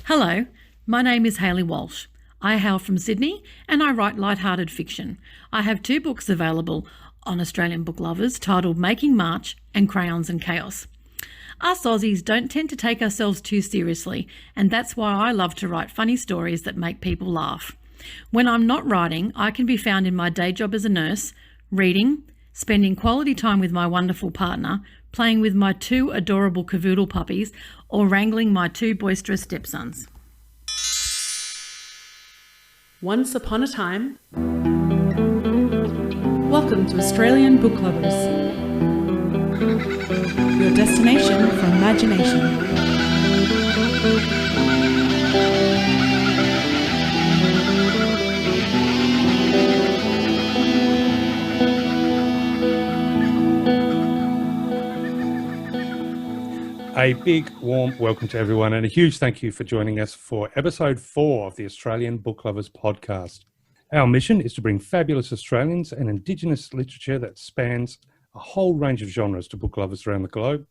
Hello, my name is Hayley Walsh. I hail from Sydney and I write light-hearted fiction. I have 2 books available on Australian Book Lovers titled Making March and Crayons and Chaos. Us Aussies don't tend to take ourselves too seriously, and that's why I love to write funny stories that make people laugh. When I'm not writing, I can be found in my day job as a nurse, reading, spending quality time with my wonderful partner, playing with my 2 adorable cavoodle puppies, or wrangling my 2 boisterous stepsons. Once upon a time. Welcome to Australian Book Lovers, your destination for imagination. A big, warm welcome to everyone and a huge thank you for joining us for episode 4 of the Australian Book Lovers podcast. Our mission is to bring fabulous Australians and Indigenous literature that spans a whole range of genres to book lovers around the globe,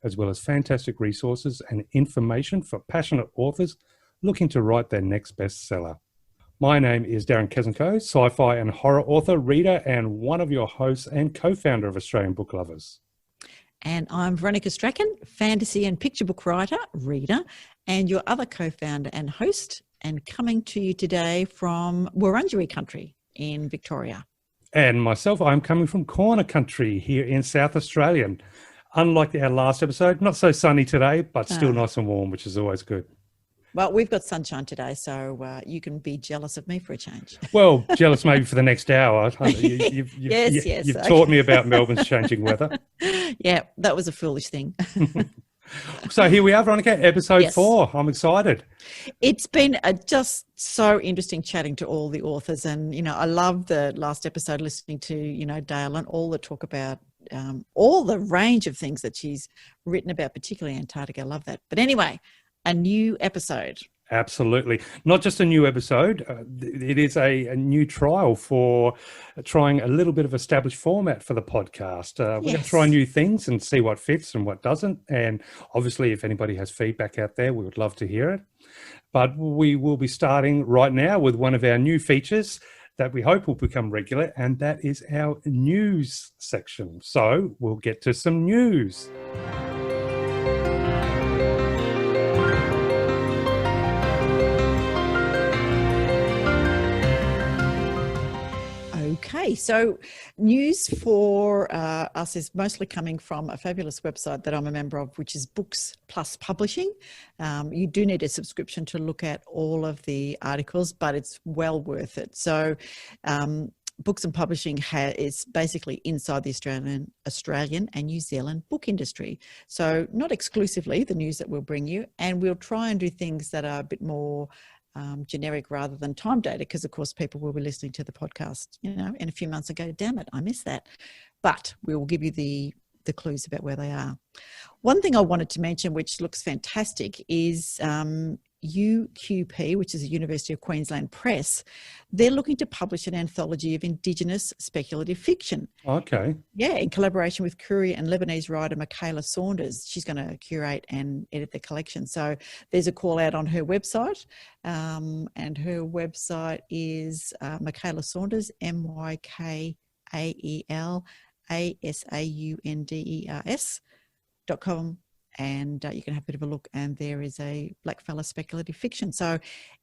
as well as fantastic resources and information for passionate authors looking to write their next bestseller. My name is Darren Kesenko, sci-fi and horror author, reader, and one of your hosts and co-founder of Australian Book Lovers. And I'm Veronica Strachan, fantasy and picture book writer, reader, and your other co-founder and host, and coming to you today from Wurundjeri country in Victoria. And myself, I'm coming from Corner country here in South Australia. Unlike our last episode, not so sunny today, but still nice and warm, which is always good. Well, we've got sunshine today, so you can be jealous of me for a change. Well, jealous maybe for the next hour. You've Yes. taught me about Melbourne's changing weather. Yeah, that was a foolish thing. So here we are, Veronica, episode 4. I'm excited. It's been just so interesting chatting to all the authors. And, I love the last episode listening to, Dale and all the talk about all the range of things that she's written about, particularly Antarctica. I love that. But anyway, a new episode. Absolutely. Not just a new episode. It is a new trial for trying a little bit of established format for the podcast. We're going to try new things and see what fits and what doesn't. And obviously, if anybody has feedback out there, we would love to hear it. But we will be starting right now with one of our new features that we hope will become regular, and that is our news section. So we'll get to some news. Okay, so news for us is mostly coming from a fabulous website that I'm a member of, which is Books Plus Publishing. You do need a subscription to look at all of the articles, but it's well worth it. So Books and Publishing is basically inside the Australian and New Zealand book industry. So not exclusively the news that we'll bring you, and we'll try and do things that are a bit more generic rather than time dated, because of course people will be listening to the podcast, in a few months and go, damn it, I missed that. But we will give you the clues about where they are. One thing I wanted to mention, which looks fantastic, is UQP, which is the University of Queensland Press. They're looking to publish an anthology of Indigenous speculative fiction. Okay. Yeah, in collaboration with Korean and Lebanese writer Michaela Saunders. She's going to curate and edit the collection. So there's a call out on her website, and her website is Michaela Saunders, MyKaelaSaunders.com. And you can have a bit of a look, and there is a blackfella speculative fiction. So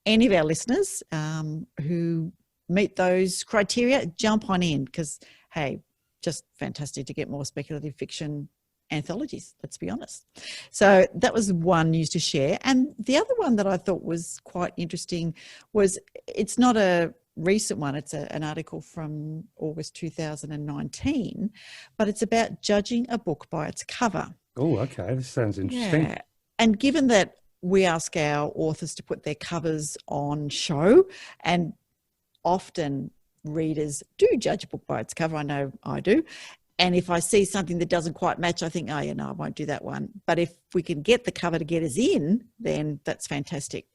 any of our listeners who meet those criteria, jump on in, because, hey, just fantastic to get more speculative fiction anthologies, let's be honest. So that was one news to share. And the other one that I thought was quite interesting was, it's not a recent one, it's an article from August 2019, but it's about judging a book by its cover. Oh, okay. This sounds interesting. Yeah. And given that we ask our authors to put their covers on show, and often readers do judge a book by its cover, I know I do. And if I see something that doesn't quite match, I think, I won't do that one. But if we can get the cover to get us in, then that's fantastic.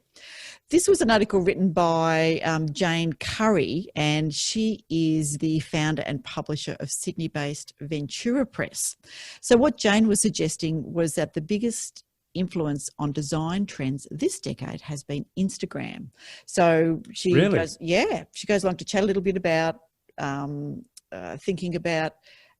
This was an article written by Jane Curry, and she is the founder and publisher of Sydney-based Ventura Press. So what Jane was suggesting was that the biggest influence on design trends this decade has been Instagram. So she Really? she goes along to chat a little bit about thinking about,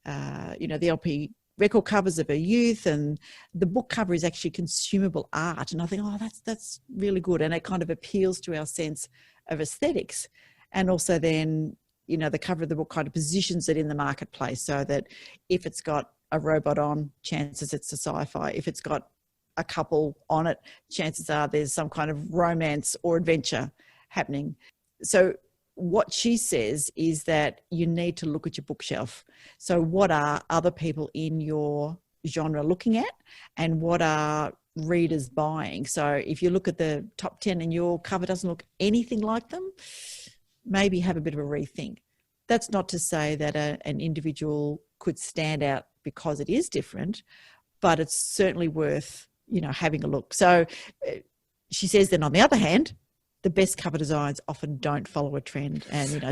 the LP record covers of her youth, and the book cover is actually consumable art. And I think, that's really good. And it kind of appeals to our sense of aesthetics. And also then, the cover of the book kind of positions it in the marketplace, so that if it's got a robot on, chances it's a sci-fi. If it's got a couple on it, chances are there's some kind of romance or adventure happening. So what she says is that you need to look at your bookshelf. So what are other people in your genre looking at, and what are readers buying? So if you look at the top 10 and your cover doesn't look anything like them, maybe have a bit of a rethink. That's not to say that an individual could stand out because it is different, but it's certainly worth, having a look. So she says then, on the other hand, the best cover designs often don't follow a trend, and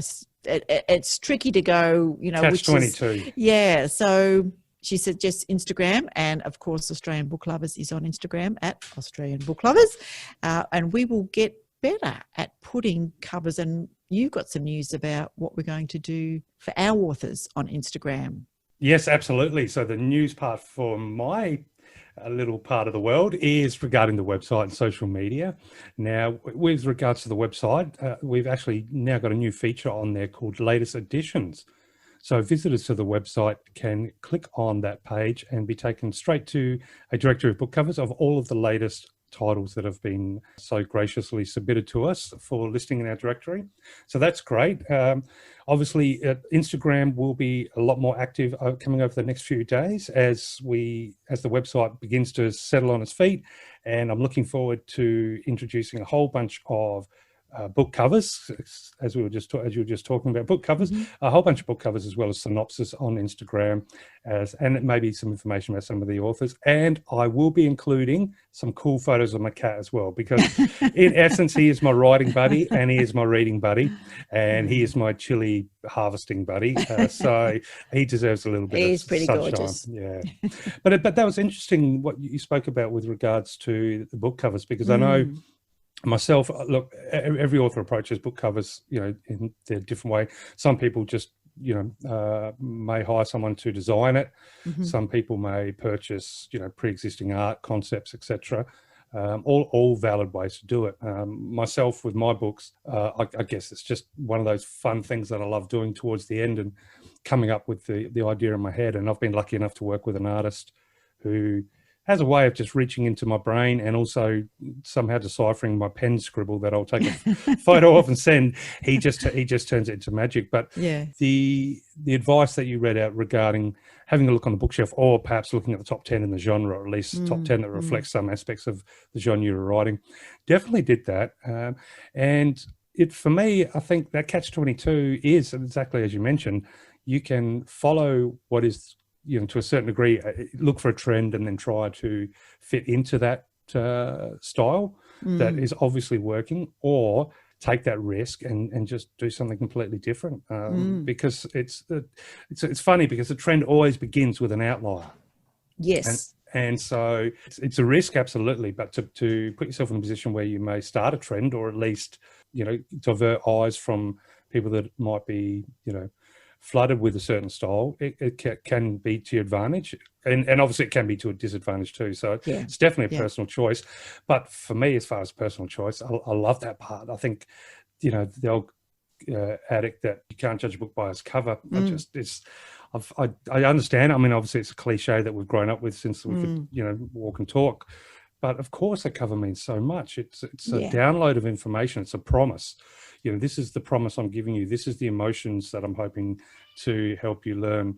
it's tricky to go, Catch 22. Yeah. So she suggests Instagram, and of course, Australian Book Lovers is on Instagram at Australian Book Lovers, and we will get better at putting covers. And you've got some news about what we're going to do for our authors on Instagram. Yes, absolutely. So the news part for my little part of the world is regarding the website and social media. Now, with regards to the website, we've actually now got a new feature on there called Latest Editions. So visitors to the website can click on that page and be taken straight to a directory of book covers of all of the latest titles that have been so graciously submitted to us for listing in our directory. So that's great. Obviously, Instagram will be a lot more active coming over the next few days as the website begins to settle on its feet. And I'm looking forward to introducing a whole bunch of book covers, as you were just talking about book covers, a whole bunch of book covers, as well as synopsis on Instagram, and maybe some information about some of the authors. And I will be including some cool photos of my cat as well, because in essence, he is my writing buddy and he is my reading buddy and he is my chili harvesting buddy. So he deserves a little bit He's of pretty sunshine. gorgeous. Yeah. But that was interesting what you spoke about with regards to the book covers, because I know myself, look, every author approaches book covers, in their different way. Some people just, may hire someone to design it. Some people may purchase, pre-existing art concepts, etc. All valid ways to do it. Myself, with my books, I guess it's just one of those fun things that I love doing towards the end and coming up with the idea in my head. And I've been lucky enough to work with an artist who has a way of just reaching into my brain and also somehow deciphering my pen scribble that I'll take a photo of and send. He just turns it into magic. But the advice that you read out regarding having a look on the bookshelf, or perhaps looking at the top 10 in the genre, or at least top 10 that reflects some aspects of the genre you're writing, definitely did that. And for me, I think that catch-22 is exactly as you mentioned. You can follow what is, to a certain degree, look for a trend and then try to fit into that style that is obviously working, or take that risk and just do something completely different. Because it's funny, because the trend always begins with an outlier. Yes. And so it's a risk, absolutely, but to put yourself in a position where you may start a trend, or at least, divert eyes from people that might be, flooded with a certain style, it can be to your advantage, and obviously it can be to a disadvantage too. So it's definitely a personal choice. But for me, as far as personal choice, I love that part. I think, the old addict that you can't judge a book by its cover. I understand. I mean, obviously it's a cliche that we've grown up with since we could, walk and talk. But of course, a cover means so much. It's a download of information. It's a promise. This is the promise I'm giving you. This is the emotions that I'm hoping to help you to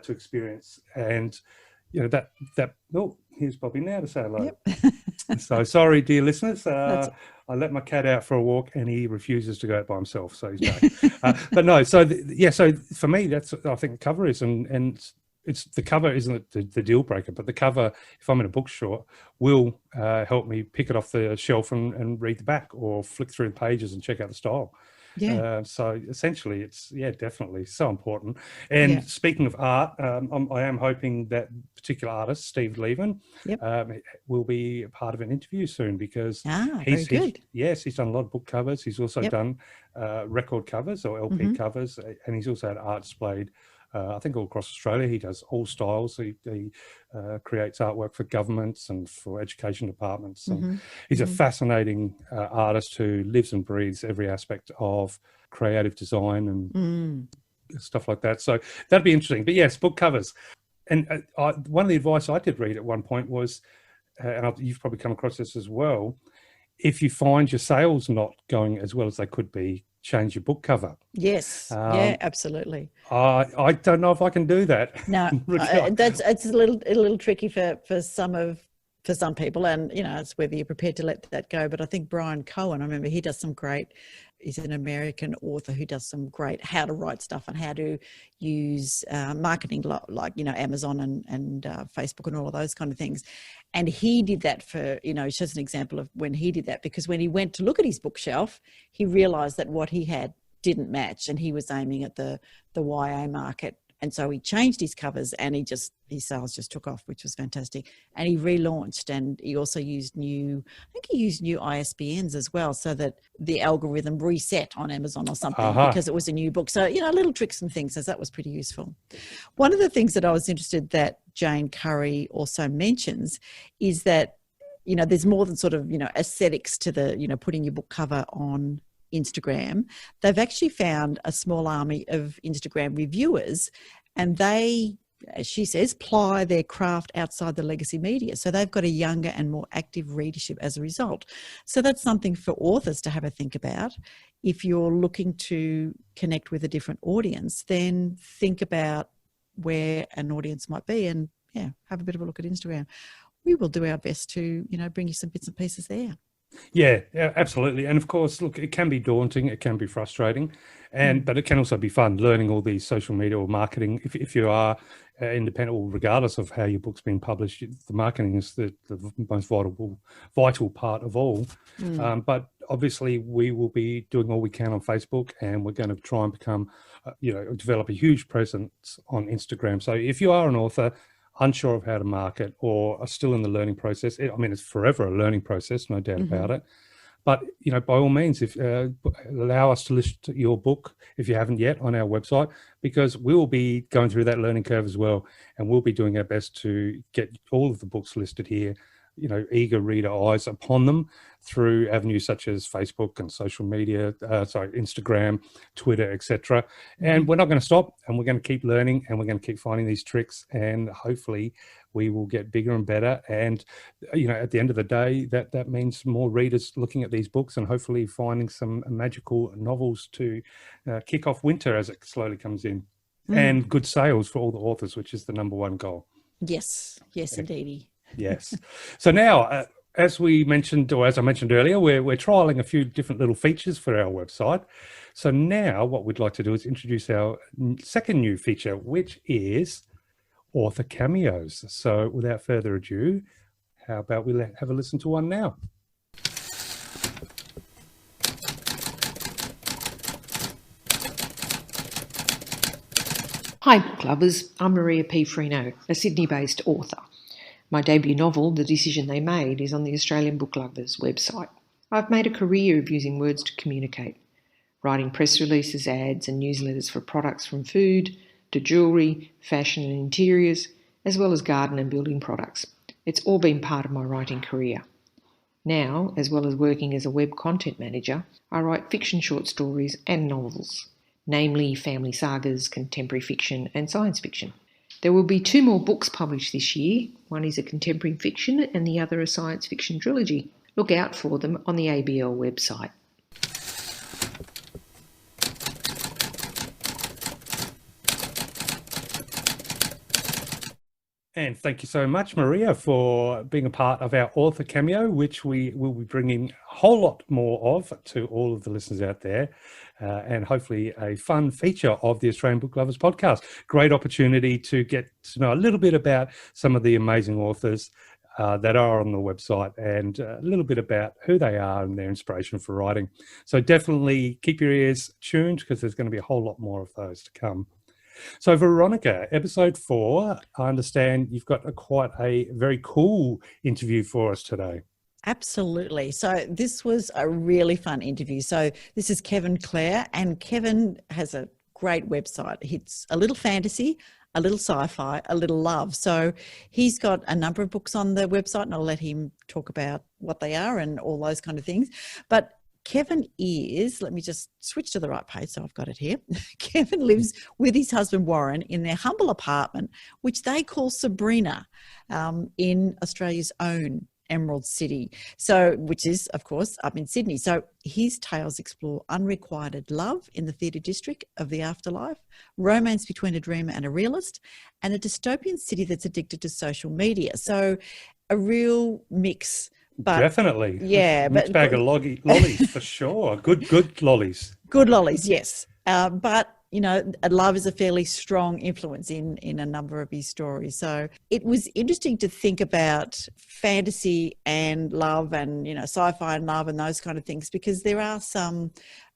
experience. And here's Bobby now to say hello. Yep. So sorry, dear listeners. I let my cat out for a walk and he refuses to go out by himself, so he's back. But no, so for me, that's, I think the cover is, and it's the cover isn't the deal breaker, but the cover, if I'm in a bookstore, will help me pick it off the shelf and read the back, or flick through the pages and check out the style. Yeah. So essentially, it's definitely so important. And speaking of art, I am hoping that particular artist, Steve Levin, Yep. will be a part of an interview soon, because Very good. he's done a lot of book covers. He's also Yep. done record covers or LP covers, and he's also had art displayed. I think all across Australia. He does all styles. He creates artwork for governments and for education departments. And he's a fascinating artist who lives and breathes every aspect of creative design and stuff like that. So that'd be interesting. But yes, book covers. And one of the advice I did read at one point was, and you've probably come across this as well, if you find your sales not going as well as they could be, change your book cover. Yes. Absolutely. I don't know if I can do that. No, it's a little tricky for some people, and it's whether you're prepared to let that go. But I think Brian Cohen, I remember he does some great. He's an American author who does some great how to write stuff and how to use marketing, like Amazon and Facebook and all of those kind of things. And he did that for it's just an example of when he did that, because when he went to look at his bookshelf, he realised that what he had didn't match, and he was aiming at the YA market. And so he changed his covers, and his sales just took off, which was fantastic. And he relaunched, and he also used new ISBNs as well, so that the algorithm reset on Amazon or something because it was a new book. So, little tricks and things, so that was pretty useful. One of the things that I was interested that Jane Curry also mentions is that, there's more than sort of, aesthetics to the, putting your book cover on Instagram. They've actually found a small army of Instagram reviewers, and they, as she says, ply their craft outside the legacy media. So they've got a younger and more active readership as a result. So that's something for authors to have a think about. If you're looking to connect with a different audience, then think about where an audience might be, and have a bit of a look at Instagram. We will do our best to, bring you some bits and pieces there. Yeah, absolutely. And of course, look, it can be daunting, it can be frustrating, but it can also be fun learning all these social media or marketing. If you are independent, or regardless of how your book's been published, the marketing is the most vital part of all. But obviously, we will be doing all we can on Facebook, and we're going to try and become, develop a huge presence on Instagram. So if you are an author unsure of how to market, or are still in the learning process, it's forever a learning process, no doubt about it. But, by all means, if allow us to list your book, if you haven't yet, on our website, because we will be going through that learning curve as well. And we'll be doing our best to get all of the books listed here, eager reader eyes upon them through avenues such as Facebook and social media, Instagram, Twitter, etc. And we're not going to stop, and we're going to keep learning, and we're going to keep finding these tricks, and hopefully we will get bigger and better. And, at the end of the day, that means more readers looking at these books, and hopefully finding some magical novels to kick off winter as it slowly comes in, and good sales for all the authors, which is the number one goal. Yes, indeedy. Yes. So now, as we mentioned, or as I mentioned earlier, we're trialing a few different little features for our website. So now what we'd like to do is introduce our second new feature, which is author cameos. So without further ado, how about we have a listen to one now? Hi book lovers, I'm Maria P Frino, a Sydney-based author. My debut novel, The Decision They Made, is on the Australian Book Lovers website. I've made a career of using words to communicate, writing press releases, ads and newsletters for products from food to jewellery, fashion and interiors, as well as garden and building products. It's all been part of my writing career. Now, as well as working as a web content manager, I write fiction short stories and novels, namely family sagas, contemporary fiction and science fiction. There will be 2 more books published this year. One is a contemporary fiction and the other a science fiction trilogy. Look out for them on the ABL website. And thank you so much, Maria, for being a part of our author cameo, which we will be bringing a whole lot more of to all of the listeners out there, and hopefully a fun feature of the Australian Book Lovers podcast. Great opportunity to get to know a little bit about some of the amazing authors that are on the website, and a little bit about who they are and their inspiration for writing. So definitely keep your ears tuned, because there's going to be a whole lot more of those to come. So Veronica, episode 4, I understand you've got quite a very cool interview for us today. Absolutely. So this was a really fun interview. So this is Kevin Kline, and Kevin has a great website. It's a little fantasy, a little sci-fi, a little love. So he's got a number of books on the website, and I'll let him talk about what they are and all those kind of things. But Kevin is, let me just switch to the right page so I've got it here. Kevin lives with his husband Warren in their humble apartment, which they call Sabrina, in Australia's own Emerald City, which is, of course, up in Sydney. So his tales explore unrequited love in the theatre district of the afterlife, romance between a dreamer and a realist, and a dystopian city that's addicted to social media. So a real mix. But definitely. Yeah. Mixed bag of lollies for sure. Good lollies. Good lollies, yes. But you know, love is a fairly strong influence in a number of his stories. So it was interesting to think about fantasy and love and, you know, sci-fi and love and those kind of things, because there are some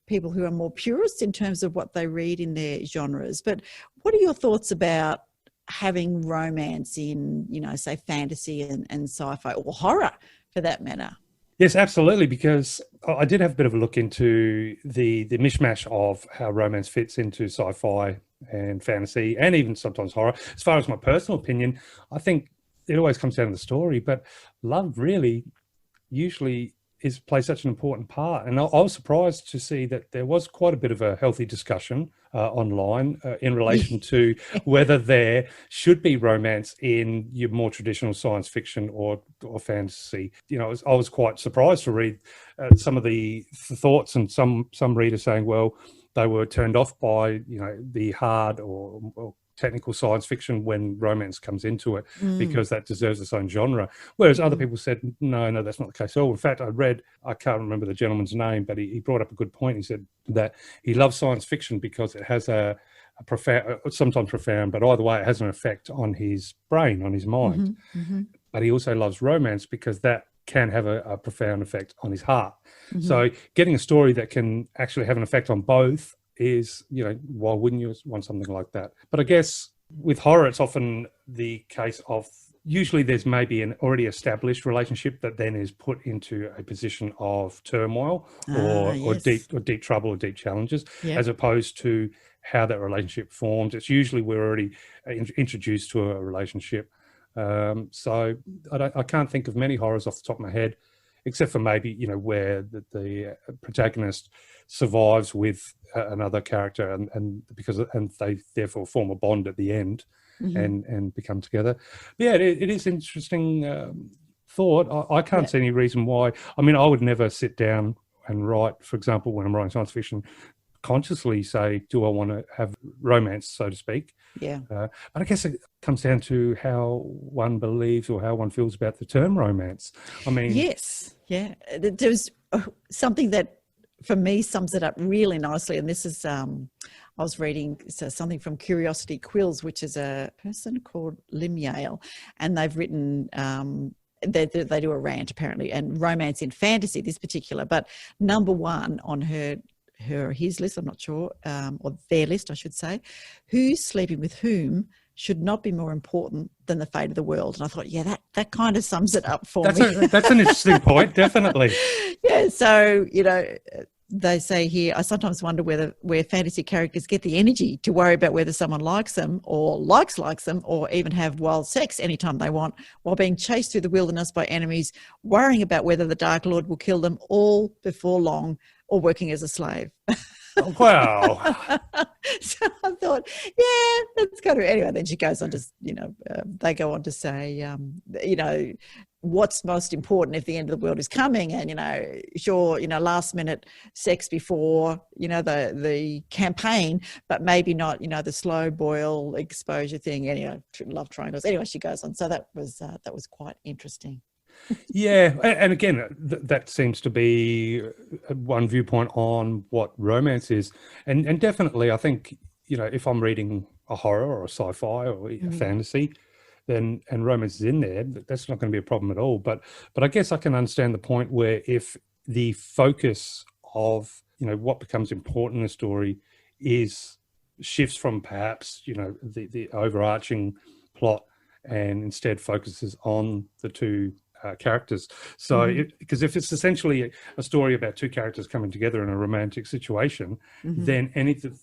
people who are more purists in terms of what they read in their genres. But what are your thoughts about having romance in, you know, say fantasy and sci-fi, or horror for that matter? Yes, absolutely, because I did have a bit of a look into the mishmash of how romance fits into sci-fi and fantasy, and even sometimes horror. As far as my personal opinion, I think it always comes down to the story, but love really usually plays such an important part. And I was surprised to see that there was quite a bit of a healthy discussion online in relation to whether there should be romance in your more traditional science fiction or fantasy. You know, I was quite surprised to read some of the thoughts, and some readers saying, well, they were turned off by, you know, the hard or technical science fiction when romance comes into it, because that deserves its own genre. Whereas other people said, no, that's not the case at all. In fact, I can't remember the gentleman's name, but he brought up a good point. He said that he loves science fiction because it has a profound, sometimes profound, but either way, it has an effect on his brain, on his mind. But he also loves romance because that can have a profound effect on his heart. So getting a story that can actually have an effect on both is, you know, why wouldn't you want something like that? But I guess with horror, it's often the case of usually there's maybe an already established relationship that then is put into a position of turmoil or deep trouble or deep challenges, as opposed to how that relationship forms. It's usually we're already introduced to a relationship. So I can't think of many horrors off the top of my head, except for maybe, you know, where the protagonist survives with another character and they therefore form a bond at the end and become together. But yeah, it is interesting thought. I can't see any reason why. I mean, I would never sit down and write, for example, when I'm writing science fiction, consciously say, do I want to have romance, so to speak? But I guess it comes down to how one believes or how one feels about the term romance. I mean, there's something that for me sums it up really nicely, and this is I was reading something from Curiosity Quills, which is a person called Lim, and they've written they do a rant apparently, and romance in fantasy this particular, but number one on his list, I'm not sure, or their list, I should say, who's sleeping with whom should not be more important than the fate of the world. And I thought, that kind of sums it up for me. That's an interesting point, definitely. So, you know, they say here, I sometimes wonder where fantasy characters get the energy to worry about whether someone likes them or likes them, or even have wild sex anytime they want, while being chased through the wilderness by enemies, worrying about whether the Dark Lord will kill them all before long, or working as a slave. Wow. So I thought, that's kind of, anyway, then she goes on to, you know, they go on to say, you know, what's most important if the end of the world is coming, and, you know, sure, you know, last minute sex before, you know, the campaign, but maybe not, you know, the slow boil exposure thing, anyway, love triangles. Anyway, she goes on. So that was quite interesting. Yeah, and again, that seems to be one viewpoint on what romance is, and definitely, I think, you know, if I'm reading a horror or a sci-fi or a fantasy, then and romance is in there, that's not going to be a problem at all. But I guess I can understand the point where if the focus of, you know, what becomes important in the story is shifts from perhaps, you know, the overarching plot and instead focuses on the two characters. So because if it's essentially a story about two characters coming together in a romantic situation, then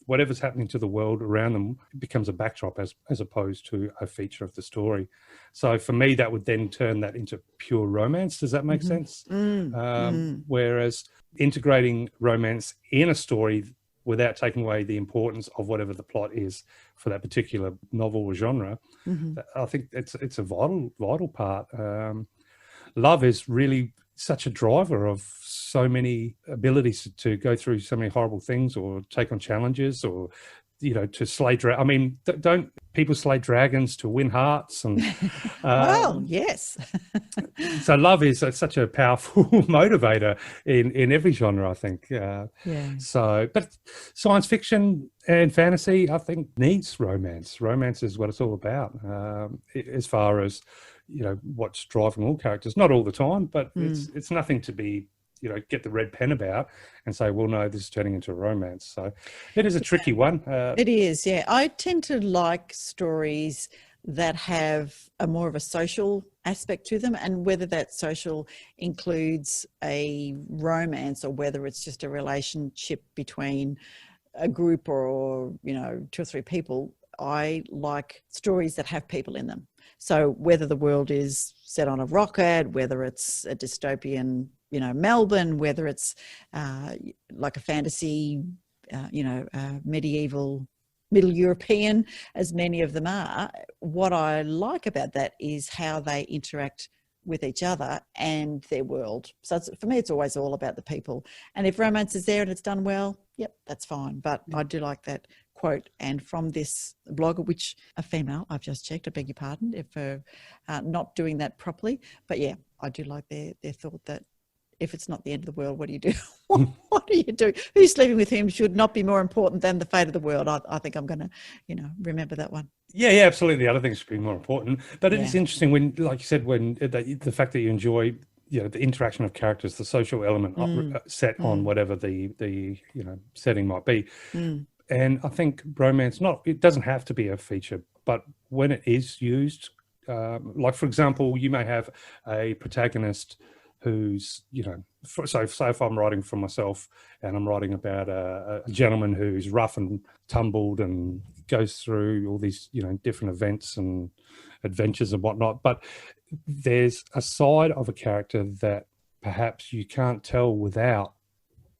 whatever's happening to the world around them becomes a backdrop as opposed to a feature of the story. So for me, that would then turn that into pure romance. Does that make sense? Whereas integrating romance in a story without taking away the importance of whatever the plot is for that particular novel or genre, I think it's a vital part. Love is really such a driver of so many abilities to go through so many horrible things or take on challenges or, you know, to slay I mean, don't people slay dragons to win hearts? And well, yes. So love is such a powerful motivator in every genre, I think. So, but science fiction and fantasy, I think, needs romance. Romance is what it's all about, as far as, you know, what's driving all characters. Not all the time, but it's nothing to be, you know, get the red pen about and say, well, no, this is turning into a romance. So it is a tricky one. It is, yeah. I tend to like stories that have a more of a social aspect to them, and whether that social includes a romance or whether it's just a relationship between a group or, you know, 2 or 3 people. I like stories that have people in them. So whether the world is set on a rocket, whether it's a dystopian, you know, Melbourne, whether it's like a fantasy, Middle European, as many of them are, what I like about that is how they interact with each other and their world. So for me, it's always all about the people. And if romance is there and it's done well, yep, that's fine. But I do like that quote, and from this blogger, which a female, I've just checked, I beg your pardon if not doing that properly, but yeah, I do like their thought that if it's not the end of the world, what do you do? What do you do? Who's sleeping with whom should not be more important than the fate of the world. I think I'm going to, you know, remember that one. Yeah, absolutely. The other things should be more important, but it is interesting when, like you said, when the fact that you enjoy, you know, the interaction of characters, the social element set on whatever the you know, setting might be. And I think romance, it doesn't have to be a feature, but when it is used, like, for example, you may have a protagonist who's, you know, so if I'm writing for myself and I'm writing about a gentleman who's rough and tumbled and goes through all these, you know, different events and adventures and whatnot, but there's a side of a character that perhaps you can't tell without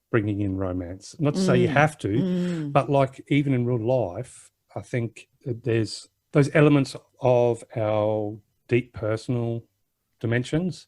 bringing in romance. Not to say you have to, but like even in real life, I think there's those elements of our deep personal dimensions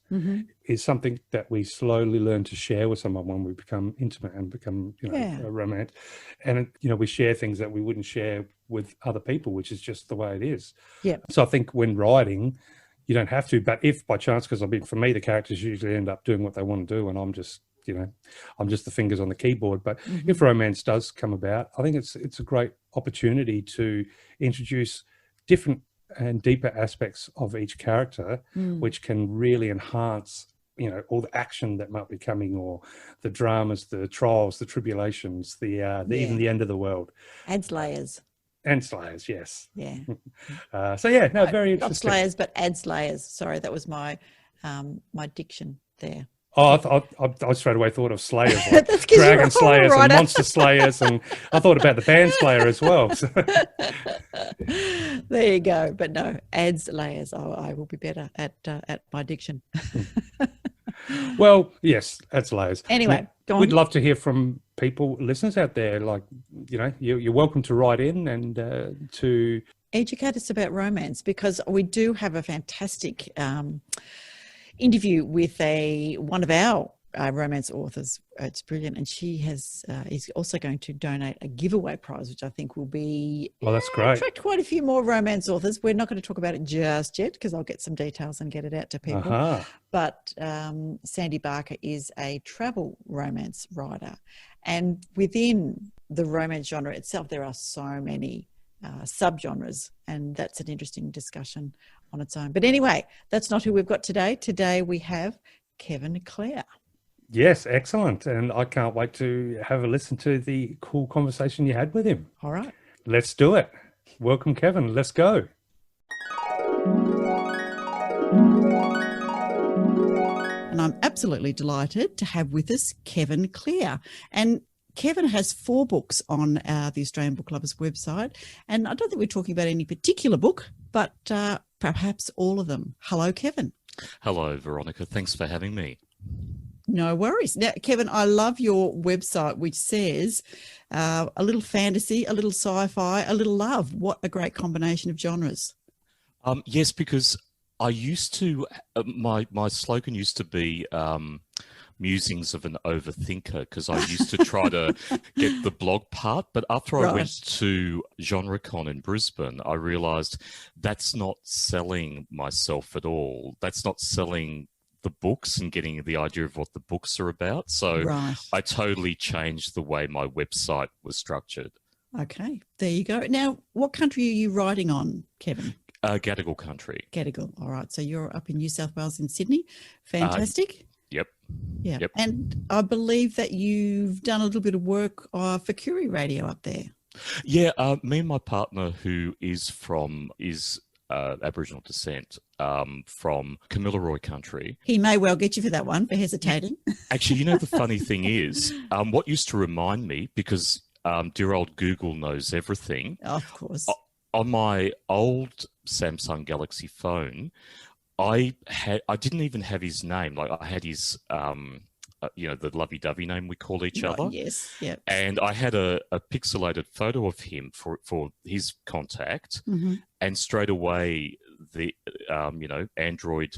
is something that we slowly learn to share with someone when we become intimate and become, you know, romantic. And, you know, we share things that we wouldn't share with other people, which is just the way it is. Yeah. So I think when writing, you don't have to, but if by chance, because for me, the characters usually end up doing what they want to do and I'm just, you know, I'm just the fingers on the keyboard. But if romance does come about, I think it's a great opportunity to introduce different and deeper aspects of each character, which can really enhance, you know, all the action that might be coming, or the dramas, the trials, the tribulations, even the end of the world. Adds layers. And slayers, yes. Yeah. Very interesting. Not slayers, but adds layers. Sorry, that was my my diction there. Oh, I straight away thought of Slayers, like Dragon Slayers and Monster Slayers, and I thought about the band Slayer as well. So. There you go. But no, adds layers. I will be better at my diction. Well, yes, adds layers. Anyway, go on. We'd love to hear from people, listeners out there. Like, you know, you're welcome to write in and to educate us about romance, because we do have a fantastic interview with one of our romance authors. It's brilliant, and she is also going to donate a giveaway prize, which I think will be that's great. Attract quite a few more romance authors. We're not going to talk about it just yet because I'll get some details and get it out to people. But Sandy Barker is a travel romance writer, and within the romance genre itself, there are so many subgenres, and that's an interesting discussion on its own. But anyway, that's not who we've got today. Today we have Kevin Kline. Yes, excellent. And I can't wait to have a listen to the cool conversation you had with him. All right. Let's do it. Welcome, Kevin. Let's go. And I'm absolutely delighted to have with us Kevin Kline. And Kevin has 4 books on the Australian Book Lovers website. And I don't think we're talking about any particular book, but perhaps all of them. Hello, Kevin. Hello, Veronica. Thanks for having me. No worries. Now, Kevin, I love your website, which says a little fantasy, a little sci-fi, a little love. What a great combination of genres. Yes, because I used to, my slogan used to be musings of an overthinker, because I used to try to get the blog part. But after I went to GenreCon in Brisbane, I realised that's not selling myself at all. That's not selling the books and getting the idea of what the books are about. So I totally changed the way my website was structured. Okay, there you go. Now, what country are you writing on, Kevin? Gadigal country. Gadigal. All right. So you're up in New South Wales in Sydney. Fantastic. Yep. Yeah. Yep. And I believe that you've done a little bit of work for Curie Radio up there. Yeah. Me and my partner, who is Aboriginal descent, from Kamilaroi country. He may well get you for that one, for hesitating. Actually, you know, the funny thing is, what used to remind me, because dear old Google knows everything. Of course. On my old Samsung Galaxy phone, I didn't even have his name. Like, I had his, the lovey-dovey name we call each other. Yes, yeah. And I had a pixelated photo of him for his contact, and straight away the Android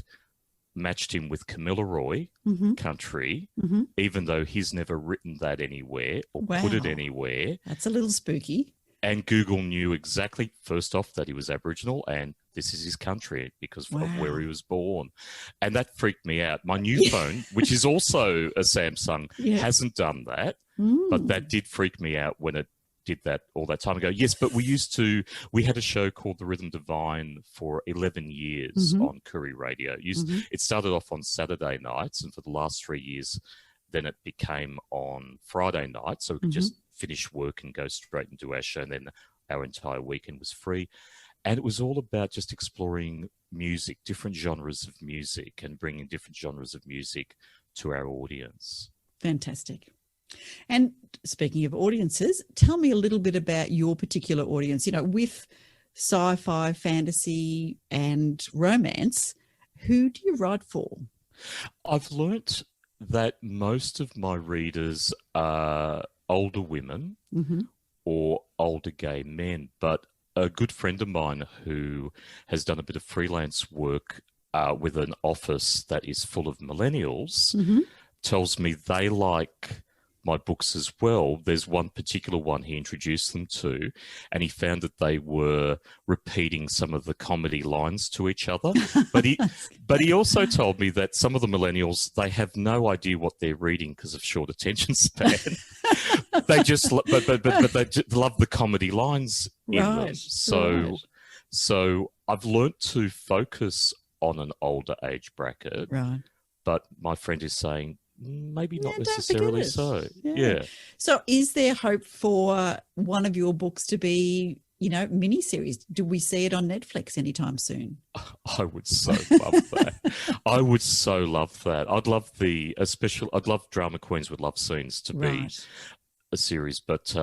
matched him with Kamilaroi country, even though he's never written that anywhere or put it anywhere. That's a little spooky. And Google knew exactly, first off, that he was Aboriginal, and this is his country because of where he was born. And that freaked me out. My new phone, which is also a Samsung, hasn't done that, but that did freak me out when it did that all that time ago. Yes, but we had a show called The Rhythm Divine for 11 years on Curie Radio. It started off on Saturday nights, and for the last 3 years, then it became on Friday night, so we could just finish work and go straight and do our show, and then our entire weekend was free. And it was all about just exploring music, different genres of music, and bringing different genres of music to our audience. Fantastic. And speaking of audiences, tell me a little bit about your particular audience. You know, with sci-fi, fantasy, and romance, who do you write for? I've learnt that most of my readers are older women or older gay men, but a good friend of mine who has done a bit of freelance work with an office that is full of millennials tells me they like my books as well. There's one particular one he introduced them to, and he found that they were repeating some of the comedy lines to each other. But he also told me that some of the millennials, they have no idea what they're reading because of short attention span. They just, but they just love the comedy lines in them. So I've learnt to focus on an older age bracket. Right. But my friend is saying, maybe not necessarily so. Yeah. So is there hope for one of your books to be, mini-series? Do we see it on Netflix anytime soon? I would so love that. I would so love that. I'd love Drama Queens with Love Scenes to be a series, but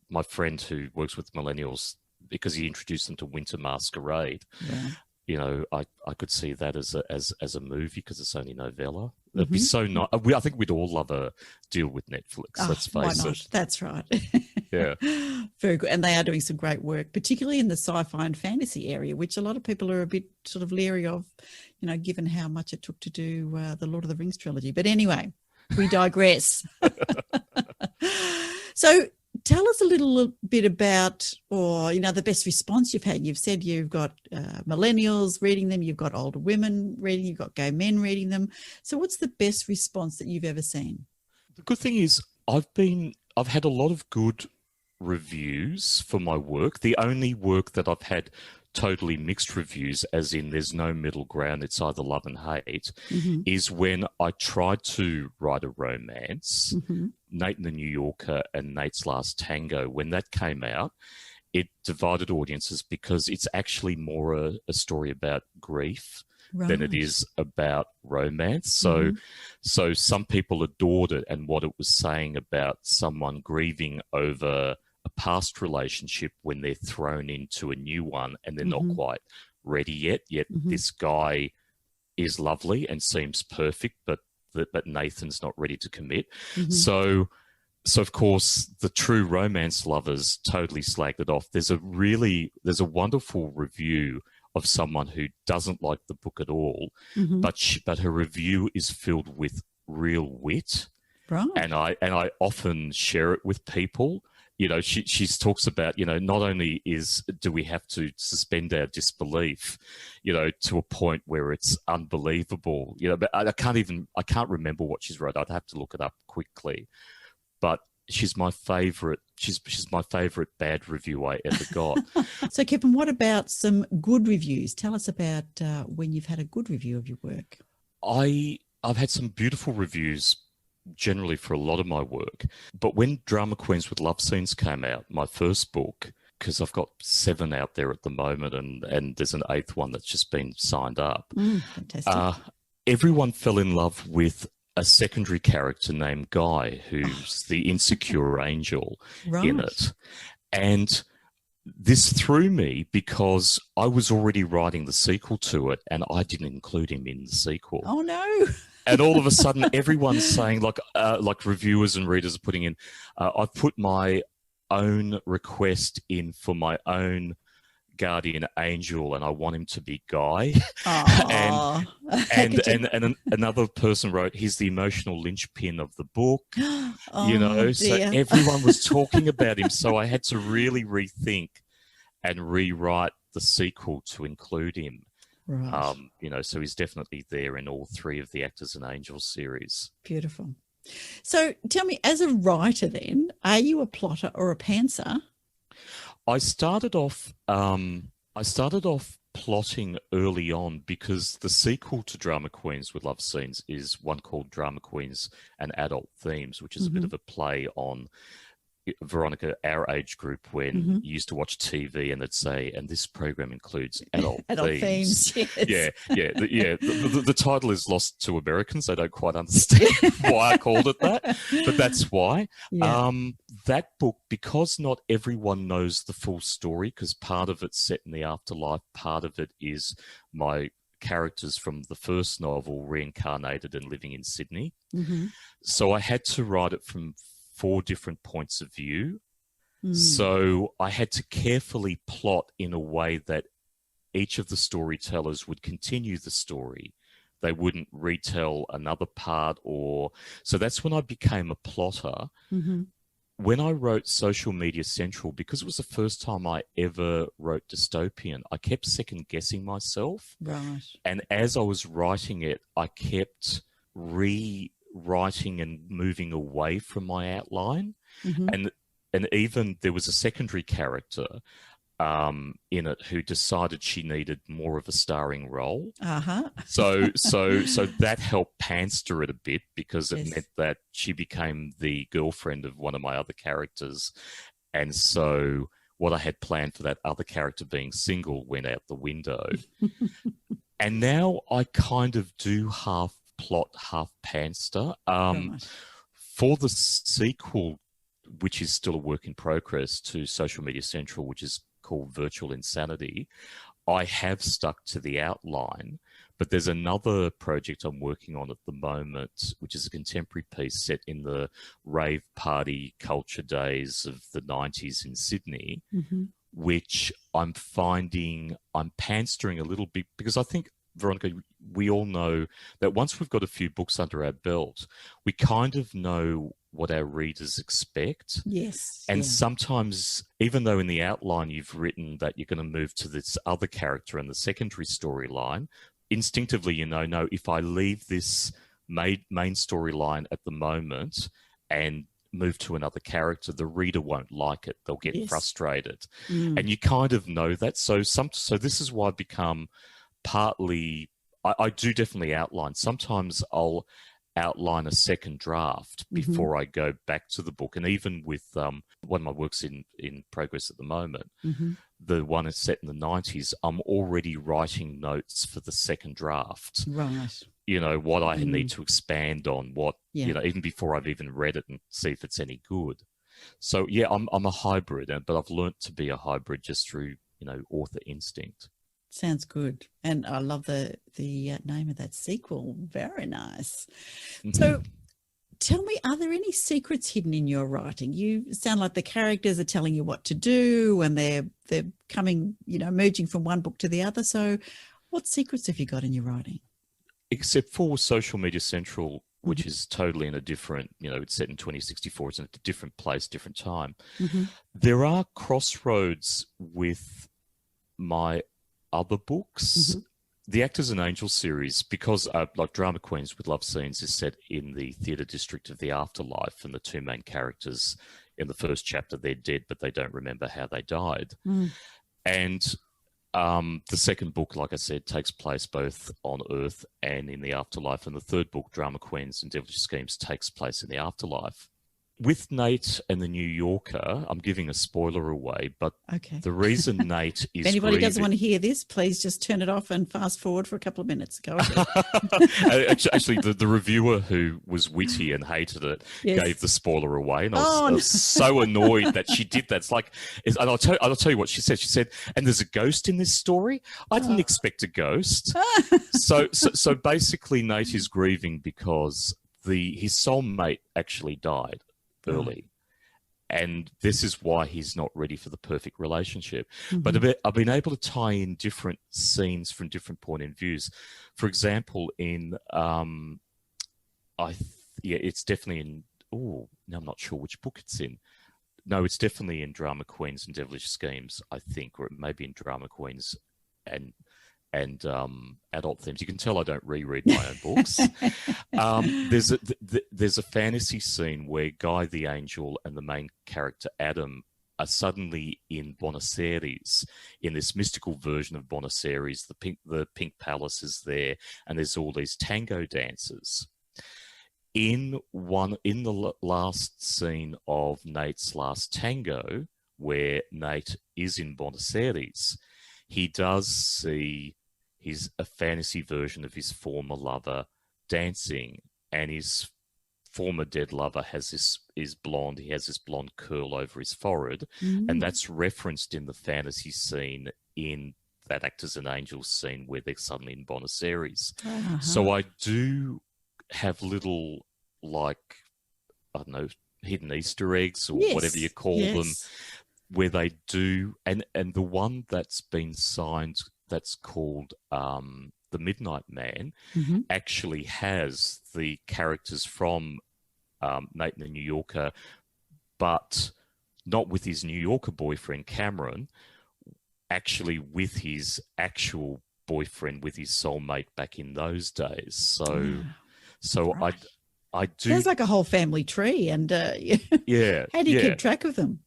my friend who works with millennials, because he introduced them to Winter Masquerade, I could see that as a movie because it's only novella. It'd be so nice. I think we'd all love a deal with Netflix. Let's face it. That's right. Yeah. Very good. And they are doing some great work, particularly in the sci-fi and fantasy area, which a lot of people are a bit sort of leery of, given how much it took to do the Lord of the Rings trilogy. But anyway, we digress. So tell us a little bit about, the best response you've had. You've said you've got millennials reading them, you've got older women reading, you've got gay men reading them. So what's the best response that you've ever seen? The good thing is I've had a lot of good reviews for my work. The only work that I've had totally mixed reviews, as in there's no middle ground, it's either love and hate, is when I tried to write a romance, Nate and the New Yorker and Nate's Last Tango. When that came out, it divided audiences because it's actually more a story about grief than it is about romance. So some people adored it and what it was saying about someone grieving over a past relationship when they're thrown into a new one and they're not quite ready yet. This guy is lovely and seems perfect, but Nathan's not ready to commit. So of course the true romance lovers totally slagged it off. There's a wonderful review of someone who doesn't like the book at all, but her review is filled with real wit. Right. And I often share it with people. You know, she talks about, you know, not only do we have to suspend our disbelief, you know, to a point where it's unbelievable, you know, but I can't remember what she's wrote. I'd have to look it up quickly. But she's my favorite. She's my favorite bad review I ever got. So, Kevin, what about some good reviews? Tell us about when you've had a good review of your work. I've had some beautiful reviews generally for a lot of my work. But when Drama Queens with Love Scenes came out, my first book, because I've got 7 out there at the moment and there's an 8th one that's just been signed up. Fantastic. Everyone fell in love with a secondary character named Guy, who's the insecure angel in it. And this threw me because I was already writing the sequel to it and I didn't include him in the sequel. Oh, no. And all of a sudden, everyone's saying, like reviewers and readers are putting in, I've put my own request in for my own guardian angel and I want him to be Guy. and another person wrote, he's the emotional linchpin of the book. You know, dear. so everyone was talking about him. So I had to really rethink and rewrite the sequel to include him. Right. You know, so he's definitely there in all 3 of the Actors and Angels series. Beautiful. So tell me, as a writer then, are you a plotter or a pantser? I started off plotting early on because the sequel to Drama Queens with Love Scenes is one called Drama Queens and Adult Themes, which is a bit of a play on, Veronica, our age group, when you used to watch TV and they'd say, and this program includes adult themes. Yes. The title is lost to Americans. They don't quite understand why I called it that, but that's why. Yeah. That book, because not everyone knows the full story, because part of it's set in the afterlife, part of it is my characters from the first novel reincarnated and living in Sydney. So I had to write it from 4 different points of view. So I had to carefully plot in a way that each of the storytellers would continue the story. They wouldn't retell another part so that's when I became a plotter. When I wrote Social Media Central, because it was the first time I ever wrote dystopian, I kept second guessing myself. Right. And as I was writing it, I kept rewriting and moving away from my outline. And even there was a secondary character in it who decided she needed more of a starring role. So that helped panster it a bit because it meant that she became the girlfriend of one of my other characters. And so what I had planned for that other character being single went out the window. And now I kind of do half plot, half panster. For the sequel, which is still a work in progress, to Social Media Central, which is called Virtual Insanity, I have stuck to the outline, but there's another project I'm working on at the moment, which is a contemporary piece set in the rave party culture days of the 90s in Sydney, which I'm finding I'm panstering a little bit because I think, Veronica, we all know that once we've got a few books under our belt, we kind of know what our readers expect. Yes. And sometimes, even though in the outline you've written that you're going to move to this other character in the secondary storyline, instinctively you know, if I leave this main storyline at the moment and move to another character, the reader won't like it. They'll get Yes. frustrated. Mm. And you kind of know that. So this is why I've become partly, I do definitely outline. Sometimes I'll outline a second draft before I go back to the book. And even with one of my works in progress at the moment, the one is set in the 90s, I'm already writing notes for the second draft. Right. You know, what I need to expand on, what, Yeah. you know, even before I've even read it and see if it's any good. So, yeah, I'm a hybrid, but I've learnt to be a hybrid just through, you know, author instinct. Sounds good. And I love the name of that sequel. Very nice. So tell me, are there any secrets hidden in your writing? You sound like the characters are telling you what to do and they're coming, you know, merging from one book to the other. So what secrets have you got in your writing? Except for Social Media Central, which is totally in a different, you know, it's set in 2064. It's in a different place, different time. There are crossroads with my other books. The Actors and Angels series, because like Drama Queens with Love Scenes is set in the theatre district of the afterlife, and the two main characters in the first chapter, they're dead, but they don't remember how they died. And the second book, like I said, takes place both on Earth and in the afterlife. And the third book, Drama Queens and Devilish Schemes, takes place in the afterlife. With Nate and the New Yorker, I'm giving a spoiler away, but the reason Nate is If anybody grieving, doesn't want to hear this, please just turn it off and fast forward for a couple of minutes. Go ahead. Actually, the reviewer who was witty and hated it gave the spoiler away, and I was so annoyed that she did that. It's like, and I'll tell you what she said. She said, "And there's a ghost in this story. I didn't expect a ghost." So basically, Nate is grieving because his soulmate actually died early. And this is why he's not ready for the perfect relationship. But I've been able to tie in different scenes from different point of views. For example, in it's definitely in. Oh, now I'm not sure which book it's in. No, it's definitely in Drama Queens and Devilish Schemes, I think, or it may be in Drama Queens and adult themes. You can tell I don't reread my own books. There's a fantasy scene where Guy the Angel and the main character Adam are suddenly in Buenos Aires, in this mystical version of Buenos Aires. The Pink Palace is there, and there's all these tango dancers. In the last scene of Nate's last tango, where Nate is in Buenos Aires, he does see a fantasy version of his former lover dancing, and his former dead lover is blonde. He has this blonde curl over his forehead, and that's referenced in the fantasy scene in that Actors and Angels scene where they're suddenly in Buenos Aires. So I do have little, like, I don't know, hidden Easter eggs or whatever you call them, where they do, and the one that's been signed that's called The Midnight Man actually has the characters from Nate and the New Yorker, but not with his New Yorker boyfriend Cameron, actually with his actual boyfriend, with his soulmate back in those days. So right. I do. Sounds like a whole family tree, and yeah. How do you keep track of them?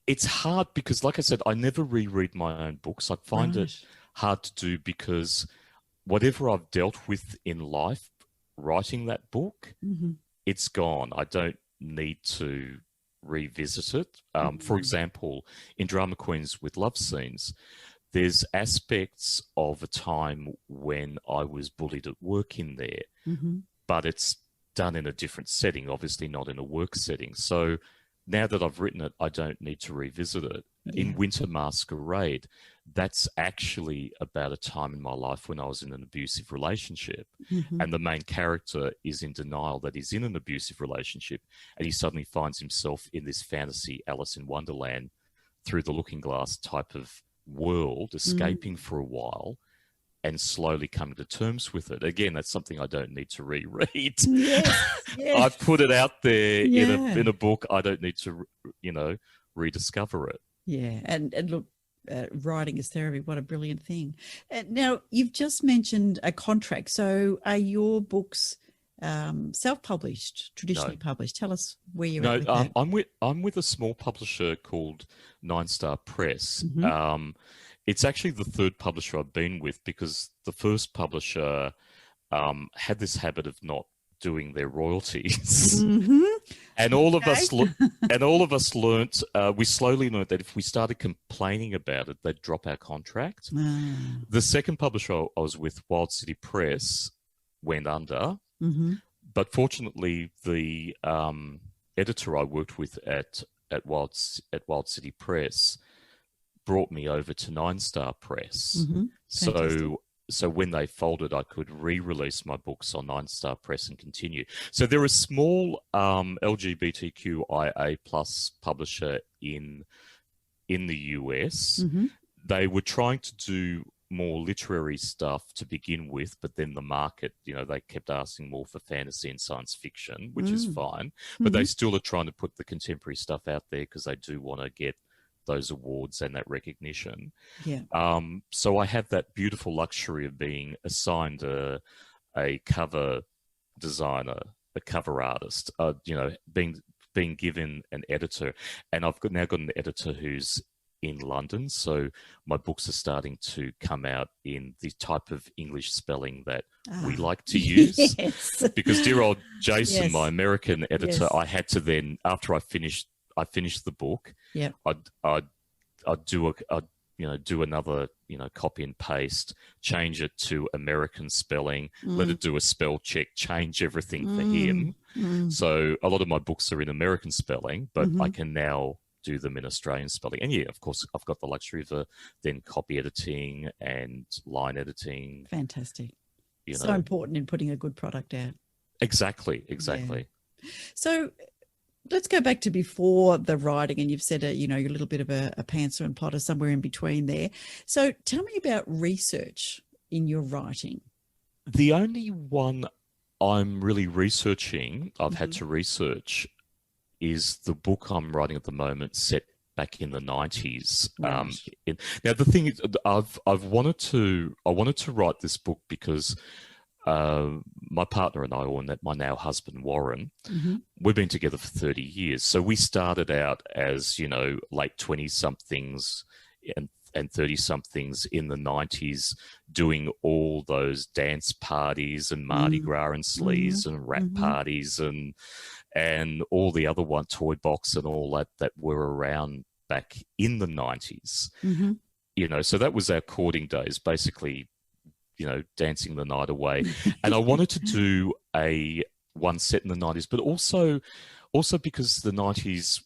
It's hard because, like I said, I never reread my own books. I find it hard to do because whatever I've dealt with in life, writing that book, it's gone. I don't need to revisit it. For example, in Drama Queens with Love Scenes, there's aspects of a time when I was bullied at work in there, but it's done in a different setting, obviously not in a work setting. So now that I've written it, I don't need to revisit it. In Winter Masquerade, that's actually about a time in my life when I was in an abusive relationship. And the main character is in denial that he's in an abusive relationship, and he suddenly finds himself in this fantasy Alice in Wonderland through the looking glass type of world, escaping for a while and slowly coming to terms with it. Again, that's something I don't need to reread. I put it out there in a book. I don't need to, rediscover it. Yeah, and look, writing is therapy. What a brilliant thing. Now, you've just mentioned a contract. So are your books self-published, traditionally published. Tell us where you're No, at with that. I'm with a small publisher called Nine Star Press. Mm-hmm. It's actually the third publisher I've been with, because the first publisher had this habit of not doing their royalties, Mm-hmm. and all of us learnt. We slowly learnt that if we started complaining about it, they'd drop our contract. The second publisher I was with, Wild City Press, went under. Mm-hmm. But fortunately, the editor I worked with at Wild City Press brought me over to Nine Star Press. Mm-hmm. So when they folded, I could re-release my books on Nine Star Press and continue. So they're a small LGBTQIA plus publisher in the US. Mm-hmm. They were trying to do more literary stuff to begin with, but then the market, they kept asking more for fantasy and science fiction, which is fine, but they still are trying to put the contemporary stuff out there because they do want to get those awards and that recognition. Yeah. So I have that beautiful luxury of being assigned a cover designer, a cover artist, being given an editor, and I've now got an editor who's in London, so my books are starting to come out in the type of English spelling that we like to use. Yes. Because dear old Jason, Yes. my American editor, Yes. I had to then, after I finished the book, Yep. I'd do another, copy and paste, change it to American spelling, let it do a spell check, change everything for him. So a lot of my books are in American spelling, but I can now do them in Australian spelling. And yeah, of course, I've got the luxury of then copy editing and line editing. Fantastic. So know. important in putting a good product out. Exactly. Yeah. So let's go back to before the writing, and you've said, you're a little bit of a pantser and plotter somewhere in between there. So tell me about research in your writing. The only one I'm really researching, I've had to research, is the book I'm writing at the moment, set back in the 90s. Right. Now the thing is, I wanted to write this book because my partner and I, or my now husband Warren, we've been together for 30 years. So we started out as late 20-somethings and 30-somethings in the 90s, doing all those dance parties and Mardi Gras and sleaze and rap parties and all the other toy box and all that were around back in the 90s. So that was our courting days, basically, dancing the night away. And I wanted to do one set in the 90s, but also because the 90s,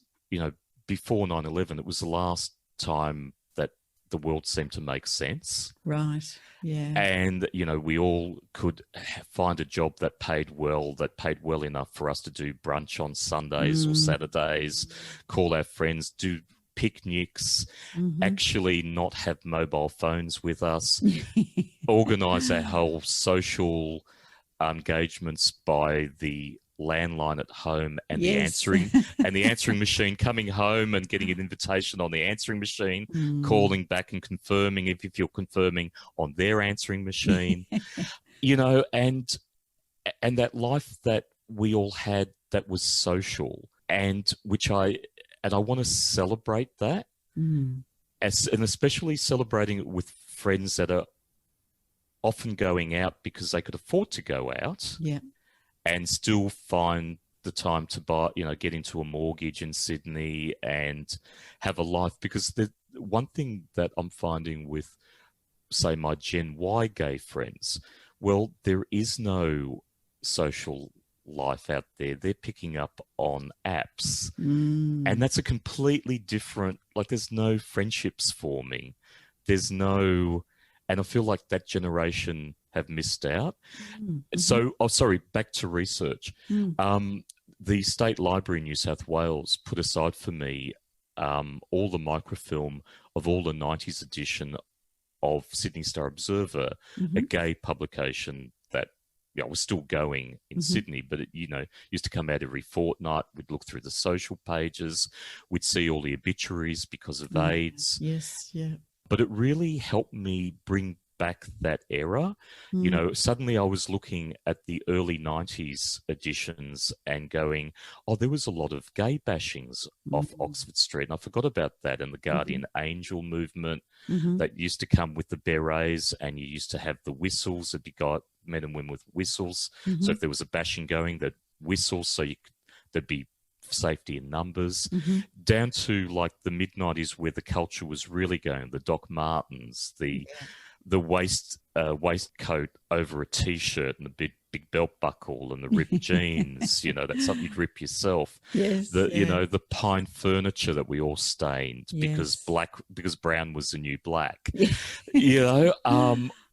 before 9/11, it was the last time that the world seemed to make sense. Right. Yeah. And, we all could find a job that paid well enough for us to do brunch on Sundays or Saturdays, call our friends, do picnics, actually not have mobile phones with us, organise our whole social engagements by the landline at home and the answering machine, coming home and getting an invitation on the answering machine, calling back and confirming if you're confirming on their answering machine, and that life that we all had that was social, and I want to celebrate that, and especially celebrating it with friends that are often going out because they could afford to go out. Yeah. And still find the time to buy, get into a mortgage in Sydney and have a life. Because the one thing that I'm finding with, say, my Gen Y gay friends, well, there is no social life out there. They're picking up on apps. And that's a completely different, there's no friendships forming. There's no, and I feel like that generation have missed out. So, back to research. The State Library in New South Wales put aside for me all the microfilm of all the 90s edition of Sydney Star Observer, a gay publication that was still going in Sydney, but it used to come out every fortnight. We'd look through the social pages, we'd see all the obituaries because of AIDS. Yes, yeah. But it really helped me bring back that era. You know, suddenly I was looking at the early 90s editions and going, oh, there was a lot of gay bashings off Oxford Street. And I forgot about that. And the Guardian Angel movement that used to come with the berets, and you used to have the whistles. That you got men and women with whistles. So if there was a bashing going, they'd whistle so there'd be safety in numbers, down to like the mid-90s where the culture was really going, the Doc Martens, the waistcoat over a t-shirt and the big belt buckle and the ripped jeans, you know, that's something you'd rip yourself. Yes. You know, the pine furniture that we all stained because brown was the new black. You know,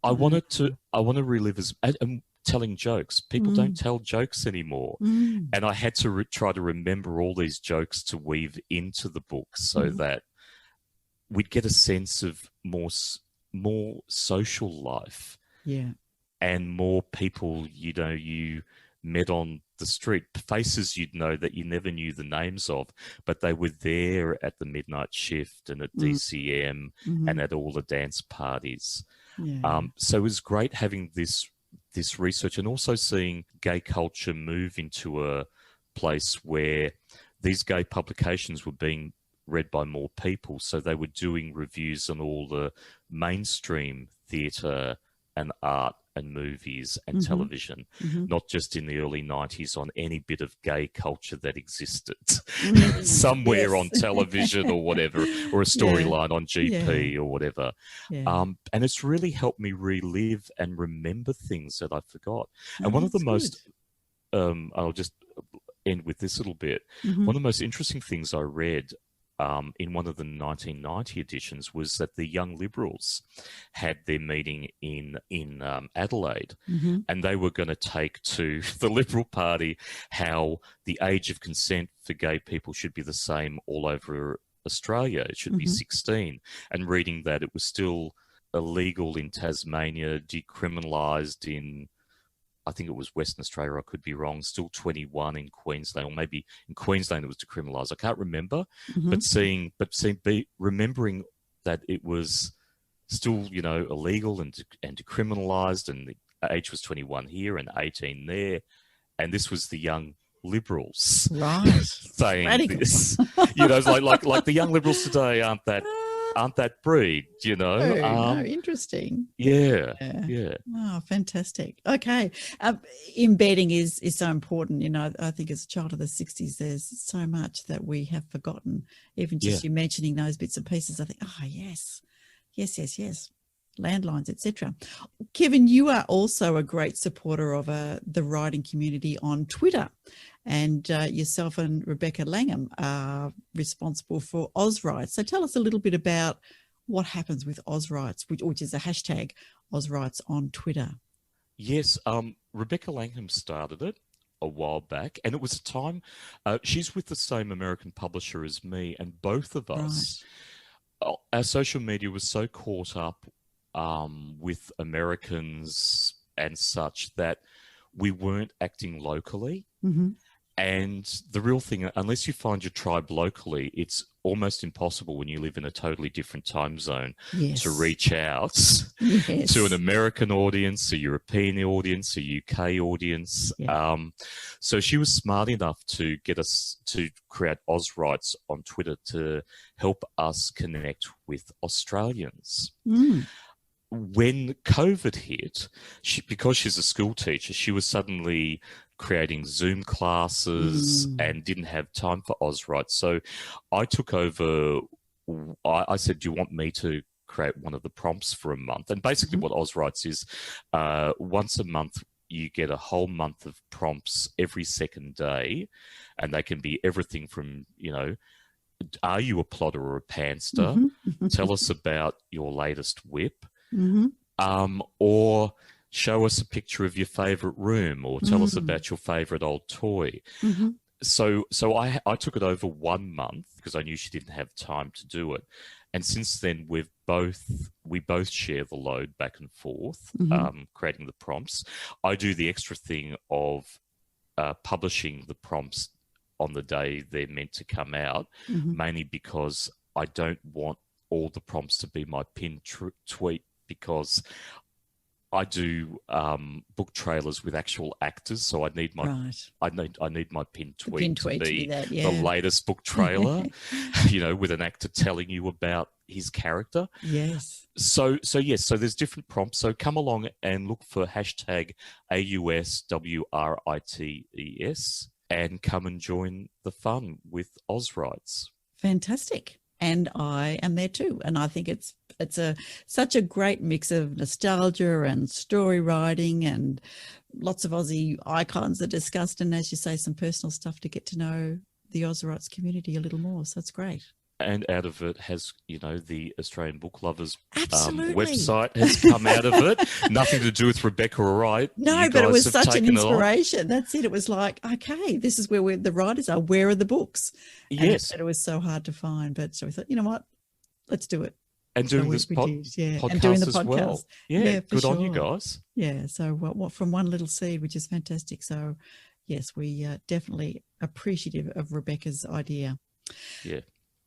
I want to relive and telling jokes. People don't tell jokes anymore. And I had to try to remember all these jokes to weave into the book so that we'd get a sense of more social life. Yeah. And more people, you know, you met on the street, faces you'd know that you never knew the names of, but they were there at the midnight shift and at DCM and at all the dance parties. Yeah. So it was great having this research and also seeing gay culture move into a place where these gay publications were being read by more people. So they were doing reviews on all the mainstream theatre and art and movies and television, not just in the early 90s on any bit of gay culture that existed somewhere on television or whatever, or a storyline on GP or whatever. And it's really helped me relive and remember things that I forgot. And one of the most, I'll just end with this little bit. One of the most interesting things I read in one of the 1990 editions was that the Young Liberals had their meeting in Adelaide, and they were going to take to the Liberal Party how the age of consent for gay people should be the same all over Australia. It should be 16. And reading that it was still illegal in Tasmania, decriminalised in, I think it was Western Australia, I could be wrong, still 21 in Queensland, or maybe in Queensland it was decriminalised. I can't remember, but remembering that it was still, you know, illegal and decriminalised, and the age was 21 here and 18 there, and this was the Young Liberals, right? saying Radical. this. You know, it's like the Young Liberals today aren't that breed, you know. No, interesting. Yeah. Oh, fantastic. Okay. Embedding is so important. You know, I think as a child of the 60s, there's so much that we have forgotten. Even just you mentioning those bits and pieces, I think, oh, yes. Landlines, etc. Kevin, you are also a great supporter of the writing community on Twitter, and yourself and Rebecca Langham are responsible for AusRights. So tell us a little bit about what happens with AusRights, which is a hashtag AusRights on Twitter. Yes, Rebecca Langham started it a while back, and it was a time, she's with the same American publisher as me, and both of us, our social media was so caught up with Americans and such that we weren't acting locally. And the real thing, unless you find your tribe locally, it's almost impossible when you live in a totally different time zone to reach out to an American audience, a European audience, a UK audience. So she was smart enough to get us to create AusRights on Twitter to help us connect with Australians. When COVID hit, because she's a school teacher, she was suddenly creating Zoom classes and didn't have time for AusRights. So I took over. I said, do you want me to create one of the prompts for a month? And basically what AusRights is, once a month, you get a whole month of prompts every second day. And they can be everything from, you know, are you a plotter or a pantster? Tell us about your latest whip. Or show us a picture of your favourite room, or tell us about your favourite old toy. So I took it over 1 month because I knew she didn't have time to do it. And since then, we both share the load back and forth, creating the prompts. I do the extra thing of publishing the prompts on the day they're meant to come out, mainly because I don't want all the prompts to be my pinned tweet because I do book trailers with actual actors, so I need my I need my pinned tweet to be the latest book trailer, with an actor telling you about his character. Yes. So there's different prompts. So come along and look for hashtag AUSWRITES and come and join the fun with Ozrights. Fantastic. And I am there too. And I think it's such a great mix of nostalgia and story writing and lots of Aussie icons are discussed. And as you say, some personal stuff to get to know the Ozrights community a little more. So it's great. And out of it has, the Australian Book Lovers Absolutely. Website has come out of it. Nothing to do with Rebecca or Wright. No, but it was such an inspiration. That's it. It was like, okay, this is where the writers are. Where are the books? Yes. And it was so hard to find. But so we thought, you know what? Let's do it. And doing this podcast and doing the as podcast. well. Yeah, good on you guys. Yeah, so what from one little seed, which is fantastic. So, yes, we definitely appreciative of Rebecca's idea. Yeah.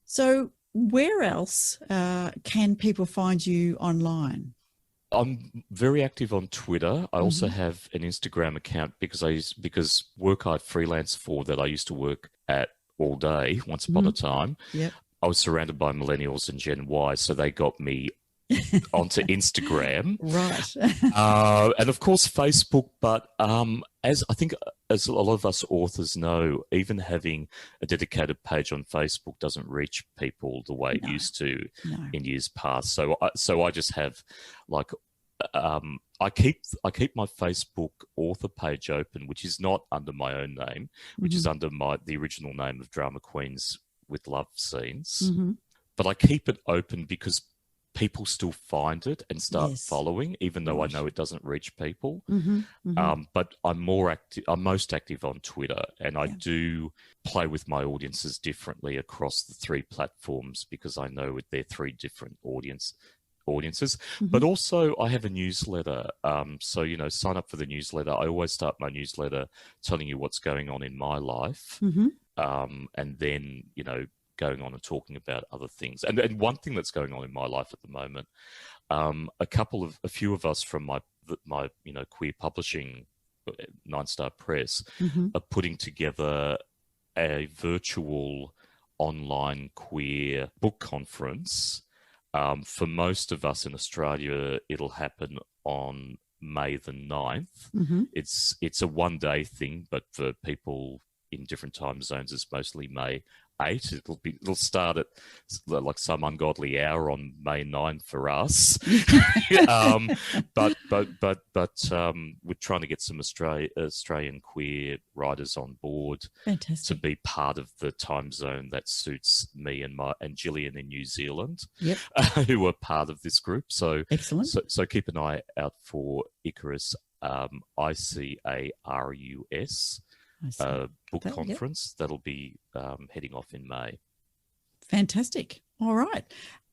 So where else can people find you online? I'm very active on Twitter. I also have an Instagram account because work I freelance for that I used to work at all day once upon a time. Yep. I was surrounded by millennials and Gen Y, so they got me onto Instagram. Right. And of course Facebook, but as a lot of us authors know, even having a dedicated page on Facebook doesn't reach people the way it used to in years past. So I just have I keep my Facebook author page open, which is not under my own name, which is under the original name of Drama Queens with Love Scenes. But I keep it open because people still find it and start following, even though I know it doesn't reach people. But I'm most active on Twitter, and I do play with my audiences differently across the three platforms because I know they're three different audiences. But also I have a newsletter. So, sign up for the newsletter. I always start my newsletter telling you what's going on in my life. And then, going on and talking about other things. And one thing that's going on in my life at the moment, a few of us from my queer publishing, 9 Star Press, are putting together a virtual online queer book conference. For most of us in Australia, it'll happen on May the 9th. It's a one-day thing, but for people in different time zones, it's mostly May 8. It'll start at like some ungodly hour on May 9 for us. But we're trying to get some Australian queer writers on board to be part of the time zone that suits me and Gillian in New Zealand, who are part of this group. So excellent. So keep an eye out for Icarus, ICARUS. Book conference that'll be heading off in May. Fantastic. All right.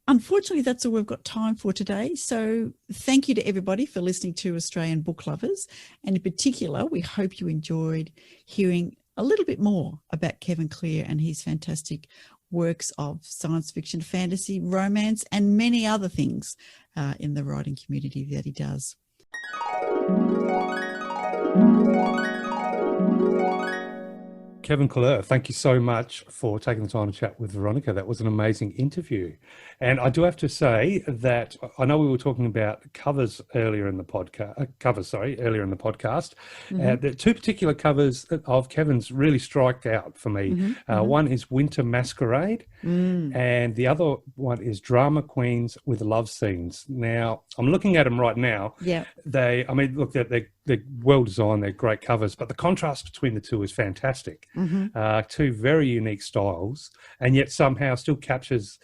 Unfortunately, that's all we've got time for today. So thank you to everybody for listening to Australian Book Lovers. And in particular, we hope you enjoyed hearing a little bit more about Kevin Kline and his fantastic works of science fiction, fantasy, romance, and many other things in the writing community that he does. Kevin Kline, thank you so much for taking the time to chat with Veronica. That was an amazing interview. And I do have to say that I know we were talking about covers earlier in the podcast. The two particular covers of Kevin's really striked out for me. One is Winter Masquerade, and the other one is Drama Queens with Love Scenes. Now, I'm looking at them right now. Yeah. They're well designed, they're great covers, but the contrast between the two is fantastic. Two very unique styles, and yet somehow still captures,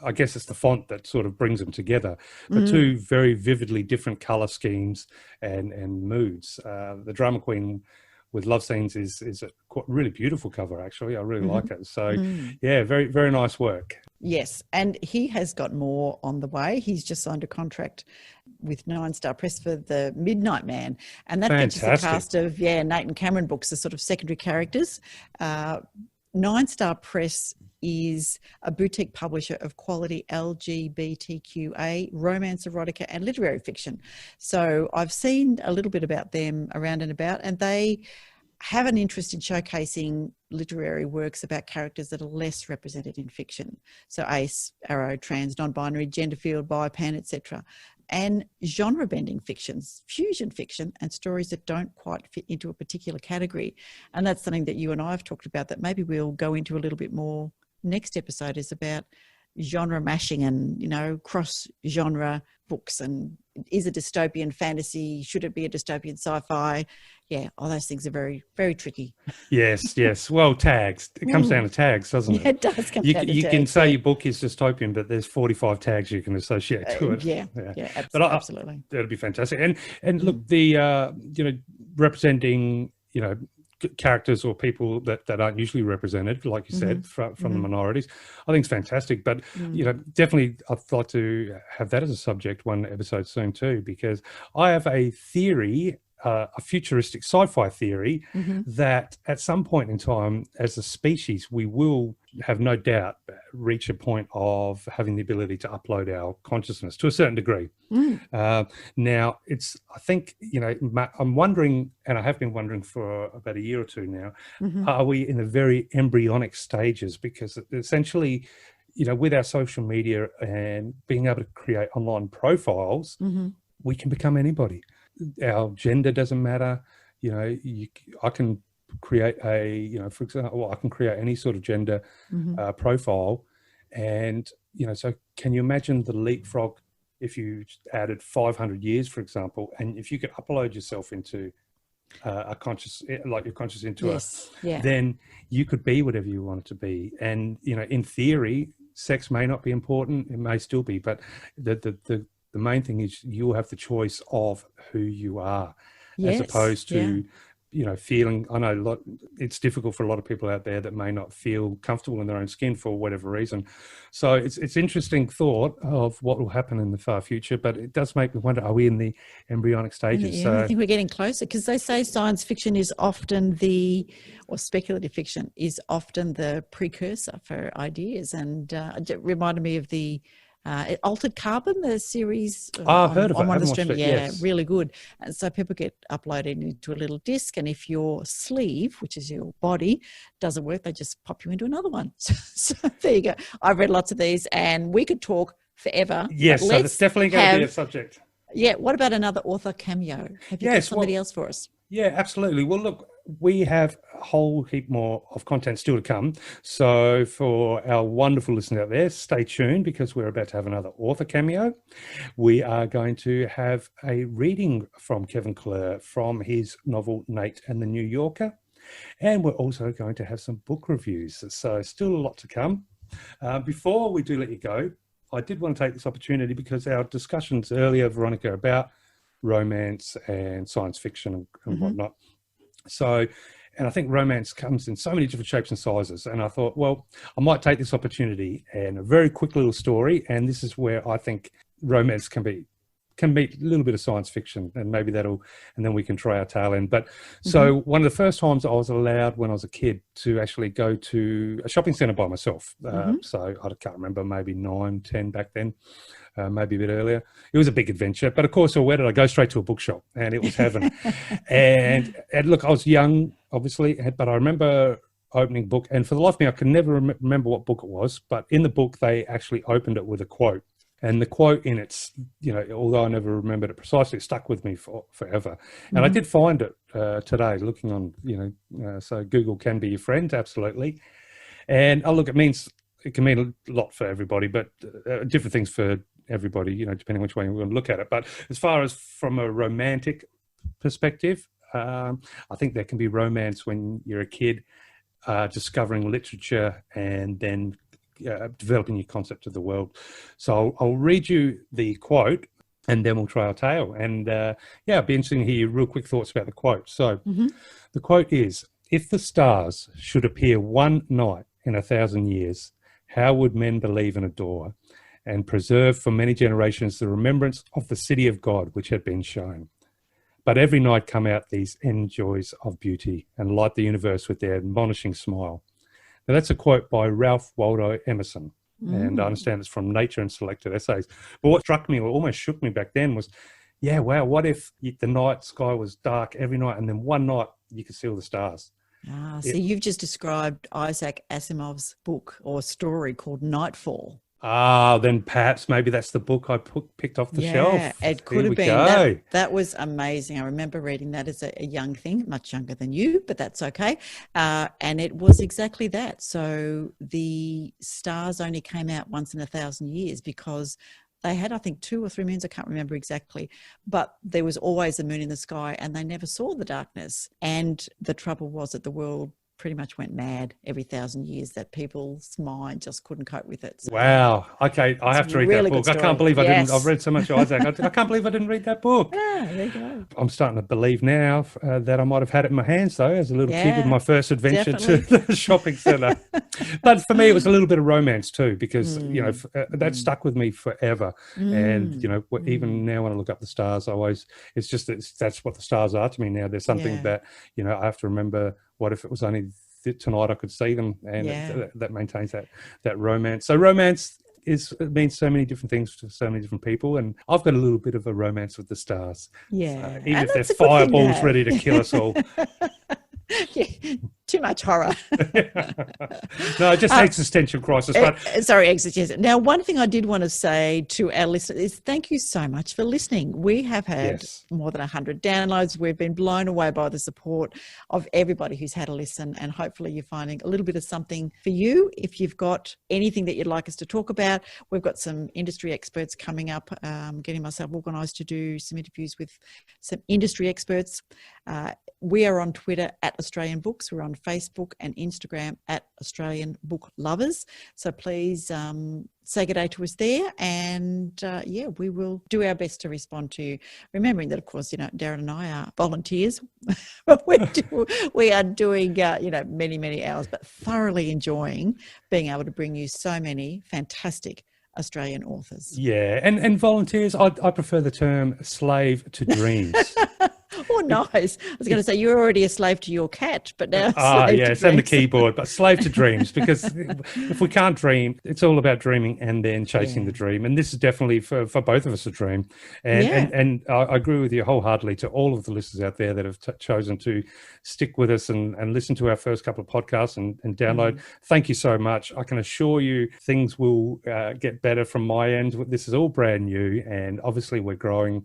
I guess it's the font that sort of brings them together, but two very vividly different color schemes and moods. The Drama Queen with Love Scenes is a really beautiful cover, actually. I really like it. So, yeah, very, very nice work. Yes, and he has got more on the way. He's just signed a contract with 9 Star Press for the Midnight Man, and that features a cast of Nate and Cameron books as sort of secondary characters. Nine Star Press is a boutique publisher of quality LGBTQA, romance, erotica, and literary fiction. So I've seen a little bit about them around and about, and they have an interest in showcasing literary works about characters that are less represented in fiction. So ace, arrow, trans, non-binary, gender field, bi, pan, etc. And genre-bending fictions, fusion fiction, and stories that don't quite fit into a particular category. And that's something that you and I have talked about that maybe we'll go into a little bit more next episode, is about genre mashing and, you know, cross-genre books. And is a dystopian fantasy? Should it be a dystopian sci-fi? Yeah, all those things are very, very tricky. Yes. Well, tags. It comes down to tags, doesn't it? Yeah, it does come down to you tags. can say your book is dystopian, but there's 45 tags you can associate to it. Yeah, But absolutely. That'd be fantastic. And look, the representing, characters or people that aren't usually represented, like you said, from the minorities, I think it's fantastic. But definitely I'd like to have that as a subject one episode soon too, because I have a theory, a futuristic sci-fi theory, that at some point in time as a species we will have no doubt reach a point of having the ability to upload our consciousness to a certain degree. Now I think I'm wondering, and I have been wondering for about a year or two now, are we in the very embryonic stages? Because essentially, with our social media and being able to create online profiles, we can become anybody. Our gender doesn't matter. I can create for example, I can create any sort of gender profile. And, so can you imagine the leapfrog if you added 500 years, for example, and if you could upload yourself into a conscious, like your conscious into then you could be whatever you wanted to be. And, in theory, sex may not be important. It may still be, but the main thing is you'll have the choice of who you are, as opposed to, feeling, I know it's difficult for a lot of people out there that may not feel comfortable in their own skin for whatever reason. So it's interesting thought of what will happen in the far future, but it does make me wonder, are we in the embryonic stages? I think we're getting closer, because they say science fiction is often or speculative fiction is often the precursor for ideas. And it reminded me of the Altered Carbon, the series I've heard of it. one of the Watched it, yes. really good. And so people get uploaded into a little disc, and if your sleeve, which is your body, doesn't work, they just pop you into another one. So there you go. I've read lots of these, and we could talk forever. Yes, so that's definitely going to be a subject. Yeah, what about another author cameo? Have you got somebody else for us? Yeah, absolutely. Well, look, we have a whole heap more of content still to come. So for our wonderful listeners out there, stay tuned, because we're about to have another author cameo. We are going to have a reading from Kevin Kline from his novel Nate and the New Yorker. And we're also going to have some book reviews. So still a lot to come. Before we do let you go, I did want to take this opportunity, because our discussions earlier, Veronica, about romance and science fiction and whatnot. So, and I think romance comes in so many different shapes and sizes. And I thought, well, I might take this opportunity, and a very quick little story. And this is where I think romance can meet a little bit of science fiction, and maybe and then we can try our tail end. But so one of the first times I was allowed when I was a kid to actually go to a shopping centre by myself. So I can't remember, maybe 9, 10 back then. Maybe a bit earlier. It was a big adventure, but of course, where did I go? Straight to a bookshop, and it was heaven. and look, I was young, obviously, but I remember opening book, and for the life of me, I can never remember what book it was. But in the book, they actually opened it with a quote, and the quote in its, although I never remembered it precisely, it stuck with me forever. And I did find it today, looking on, so Google can be your friend, absolutely. And look, it can mean a lot for everybody, but different things for everybody, depending which way you want to look at it. But as far as from a romantic perspective, I think there can be romance when you're a kid, discovering literature and then developing your concept of the world. So I'll read you the quote, and then we'll try our tale. And it'd be interesting to hear your real quick thoughts about the quote. So the quote is, "If the stars should appear one night in 1,000 years, how would men believe and adore and preserve for many generations the remembrance of the city of God which had been shown? But every night come out these enjoys of beauty and light the universe with their admonishing smile. Now, that's a quote by Ralph Waldo Emerson, and I understand it's from Nature and Selected Essays. But what struck me, or almost shook me back then, was, yeah, wow, what if the night sky was dark every night, and then one night you could see all the stars? So you've just described Isaac Asimov's book or story called Nightfall. Then perhaps maybe that's the book I picked off the shelf. Yeah, it could have been. That was amazing. I remember reading that as a young thing, much younger than you, but that's okay. And it was exactly that. So the stars only came out once in 1,000 years because they had, I think, 2 or 3 moons. I can't remember exactly, but there was always a moon in the sky and they never saw the darkness. And the trouble was that the world pretty much went mad every 1,000 years, that people's mind just couldn't cope with it. So, wow. Okay, I have to read that book. I can't believe I didn't. I've read so much Isaac. I can't believe I didn't read that book. Yeah, there you go. I'm starting to believe now that I might have had it in my hands, though, as a little kid with my first adventure to the shopping centre. But for me, it was a little bit of romance too, because, that stuck with me forever. And, even now when I look up the stars, that's what the stars are to me now. There's something that, I have to remember, what if it was only tonight I could see them, and that maintains that romance. So romance means so many different things to so many different people, and I've got a little bit of a romance with the stars. Yeah, even if they're fireballs ready to kill us all. Too much horror. No, just existential crisis. But sorry, existential. Now, one thing I did want to say to our listeners is thank you so much for listening. We have had more than 100 downloads. We've been blown away by the support of everybody who's had a listen, and hopefully you're finding a little bit of something for you. If you've got anything that you'd like us to talk about, we've got some industry experts coming up, getting myself organised to do some interviews with some industry experts. We are on Twitter at Australian Books. We're on Facebook and Instagram at Australian Book Lovers. So please say good day to us there, and we will do our best to respond to you. Remembering that, of course, Darren and I are volunteers. we are doing many, many hours, but thoroughly enjoying being able to bring you so many fantastic Australian authors. Yeah, and volunteers, I prefer the term slave to dreams. Oh, nice. I was going to say you're already a slave to your cat, but now slave to it's on the keyboard, but slave to dreams, because if we can't dream, it's all about dreaming and then chasing the dream. And this is definitely for both of us a dream. And I agree with you wholeheartedly, to all of the listeners out there that have chosen to stick with us and listen to our first couple of podcasts and download. Thank you so much. I can assure you things will get better from my end. This is all brand new, and obviously we're growing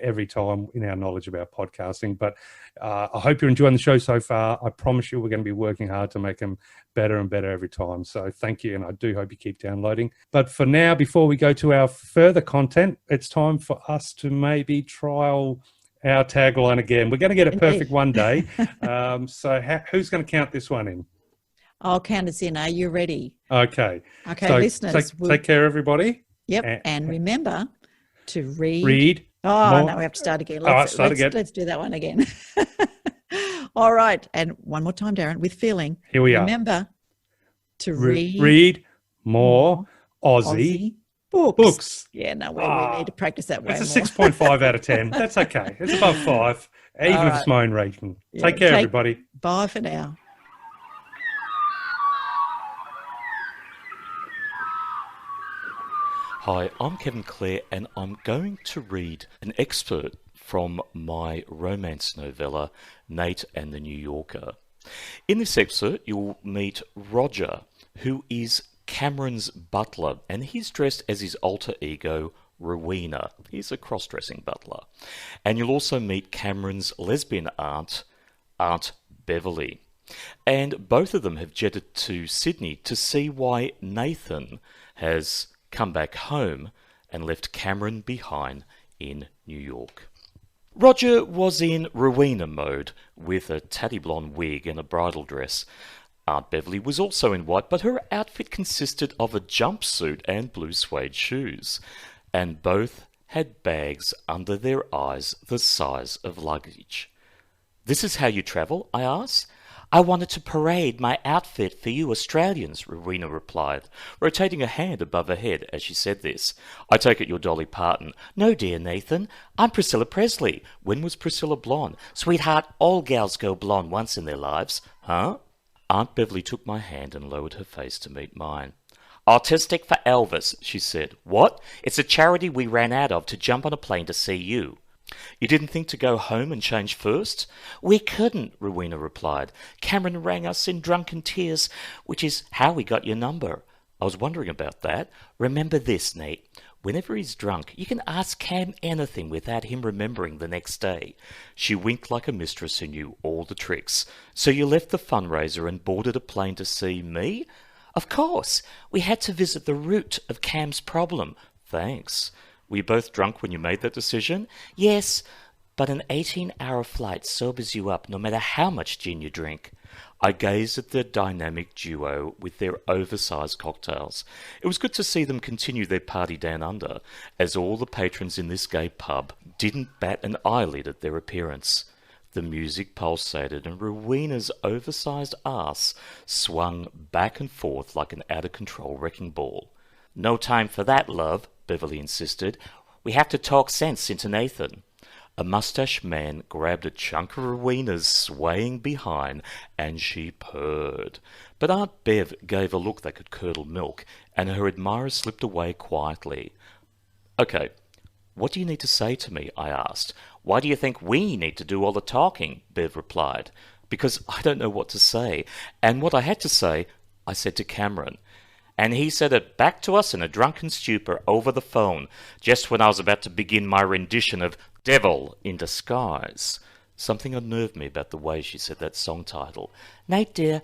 every time in our knowledge about podcasting, but I hope you're enjoying the show so far. I promise you we're going to be working hard to make them better and better every time. So thank you, and I do hope you keep downloading. But for now, before we go to our further content, it's time for us to maybe trial our tagline again. We're going to get it perfect one day. So who's going to count this one in? I'll count us in. Are you ready? Okay. So listeners. Take care, everybody. Yep. And remember to read. More. No, we have to start again. Let's do that one again. All right. And one more time, Darren, with feeling. Here we are. Remember to read more Aussie books. Yeah, no, we need to practice that way. It's a 6.5 out of 10. That's okay. It's above 5, even if it's my own rating. Take care, everybody. Bye for now. Hi, I'm Kevin Kline, and I'm going to read an excerpt from my romance novella, Nate and the New Yorker. In this excerpt, you'll meet Roger, who is Cameron's butler, and he's dressed as his alter ego, Rowena. He's a cross-dressing butler. And you'll also meet Cameron's lesbian aunt, Aunt Beverly. And both of them have jetted to Sydney to see why Nathan has come back home and left Cameron behind in New York. Roger was in Rowena mode with a tatty blonde wig and a bridal dress. Aunt Beverly was also in white, but her outfit consisted of a jumpsuit and blue suede shoes, and both had bags under their eyes the size of luggage. "This is how you travel?" I asked. "I wanted to parade my outfit for you Australians," Rowena replied, rotating a hand above her head as she said this. "I take it you're Dolly Parton." "No, dear Nathan. I'm Priscilla Presley." "When was Priscilla blonde?" "Sweetheart, all gals go blonde once in their lives." "Huh?" Aunt Beverly took my hand and lowered her face to meet mine. Autistic for Elvis, she said. What? It's a charity we ran out of to jump on a plane to see you. You didn't think to go home and change first? We couldn't, Rowena replied. Cameron rang us in drunken tears, which is how we got your number. I was wondering about that. Remember this, Nate. Whenever he's drunk, you can ask Cam anything without him remembering the next day. She winked like a mistress who knew all the tricks. So you left the fundraiser and boarded a plane to see me? Of course. We had to visit the root of Cam's problem. Thanks. Were you both drunk when you made that decision? Yes, but an 18-hour flight sobers you up no matter how much gin you drink. I gazed at the dynamic duo with their oversized cocktails. It was good to see them continue their party down under, as all the patrons in this gay pub didn't bat an eyelid at their appearance. The music pulsated and Rowena's oversized ass swung back and forth like an out-of-control wrecking ball. No time for that, love, Beverly insisted. We have to talk sense into Nathan. A mustached man grabbed a chunk of Rowena's swaying behind, and she purred. But Aunt Bev gave a look that could curdle milk, and her admirer slipped away quietly. Okay, what do you need to say to me? I asked. Why do you think we need to do all the talking? Bev replied. Because I don't know what to say, and what I had to say, I said to Cameron. And he said it back to us in a drunken stupor over the phone, just when I was about to begin my rendition of Devil in Disguise. Something unnerved me about the way she said that song title. Nate, dear,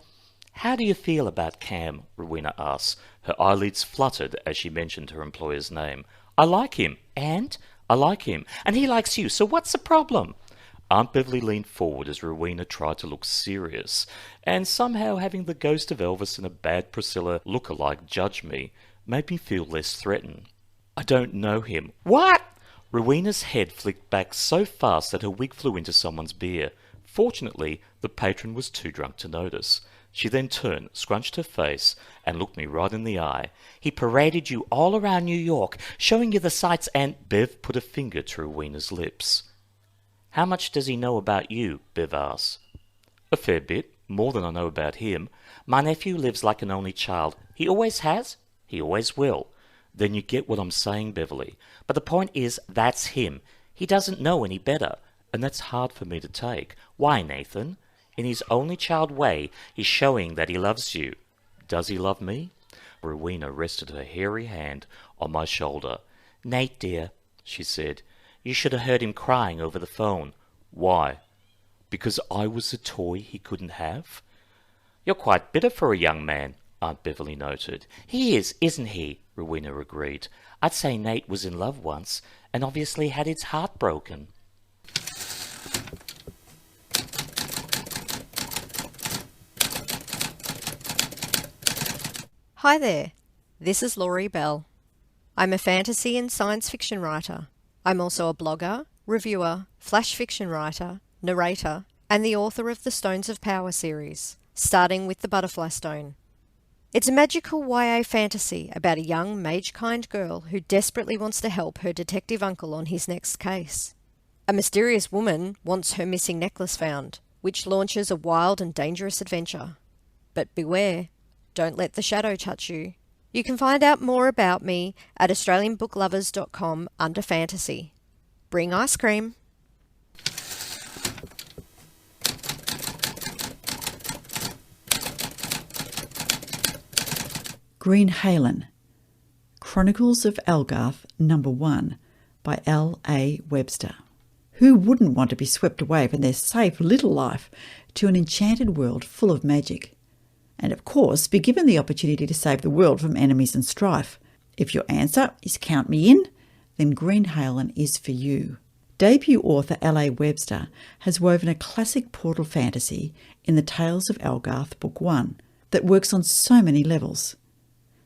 how do you feel about Cam? Rowena asked. Her eyelids fluttered as she mentioned her employer's name. I like him. And? I like him. And he likes you, so what's the problem? Aunt Beverly leaned forward as Rowena tried to look serious, and somehow having the ghost of Elvis and a bad Priscilla look-alike judge me made me feel less threatened. I don't know him. What? Rowena's head flicked back so fast that her wig flew into someone's beer. Fortunately, the patron was too drunk to notice. She then turned, scrunched her face, and looked me right in the eye. He paraded you all around New York, showing you the sights, and Bev put a finger to Rowena's lips. How much does he know about you? Bev asked. A fair bit, more than I know about him. My nephew lives like an only child. He always has. He always will. Then you get what I'm saying, Beverly. But the point is, that's him. He doesn't know any better, and that's hard for me to take. Why, Nathan? In his only child way, he's showing that he loves you. Does he love me? Rowena rested her hairy hand on my shoulder. Nate, dear, she said, you should have heard him crying over the phone. Why? Because I was a toy he couldn't have? You're quite bitter for a young man, Aunt Beverly noted. He is, isn't he? Rowena agreed. I'd say Nate was in love once, and obviously had his heart broken. Hi there, this is Laurie Bell. I'm a fantasy and science fiction writer. I'm also a blogger, reviewer, flash fiction writer, narrator, and the author of the Stones of Power series, starting with the Butterfly Stone. It's a magical YA fantasy about a young mage-kind girl who desperately wants to help her detective uncle on his next case. A mysterious woman wants her missing necklace found, which launches a wild and dangerous adventure. But beware, don't let the shadow touch you. You can find out more about me at australianbooklovers.com under fantasy. Bring ice cream. Greenhaelan, Chronicles of Algarth, No. 1, by L.A. Webster. Who wouldn't want to be swept away from their safe little life to an enchanted world full of magic? And of course, be given the opportunity to save the world from enemies and strife. If your answer is count me in, then Greenhaelan is for you. Debut author L.A. Webster has woven a classic portal fantasy in the Tales of Algarth Book 1 that works on so many levels.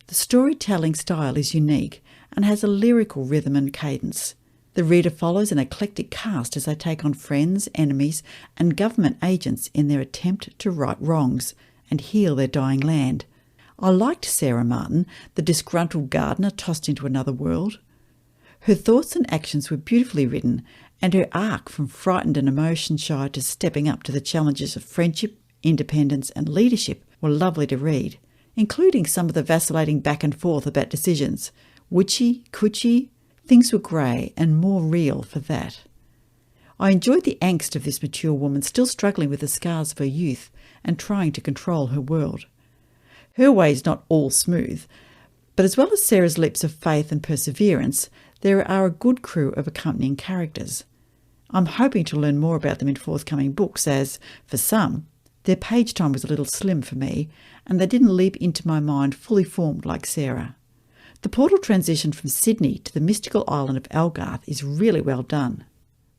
The storytelling style is unique and has a lyrical rhythm and cadence. The reader follows an eclectic cast as they take on friends, enemies, and government agents in their attempt to right wrongs and heal their dying land. I liked Sarah Martin, the disgruntled gardener tossed into another world. Her thoughts and actions were beautifully written, and her arc from frightened and emotion-shy to stepping up to the challenges of friendship, independence and leadership were lovely to read, including some of the vacillating back and forth about decisions. Would could she? Things were grey and more real for that. I enjoyed the angst of this mature woman still struggling with the scars of her youth and trying to control her world. Her way is not all smooth, but as well as Sarah's leaps of faith and perseverance, there are a good crew of accompanying characters. I'm hoping to learn more about them in forthcoming books as, for some, their page time was a little slim for me and they didn't leap into my mind fully formed like Sarah. The portal transition from Sydney to the mystical island of Algarth is really well done.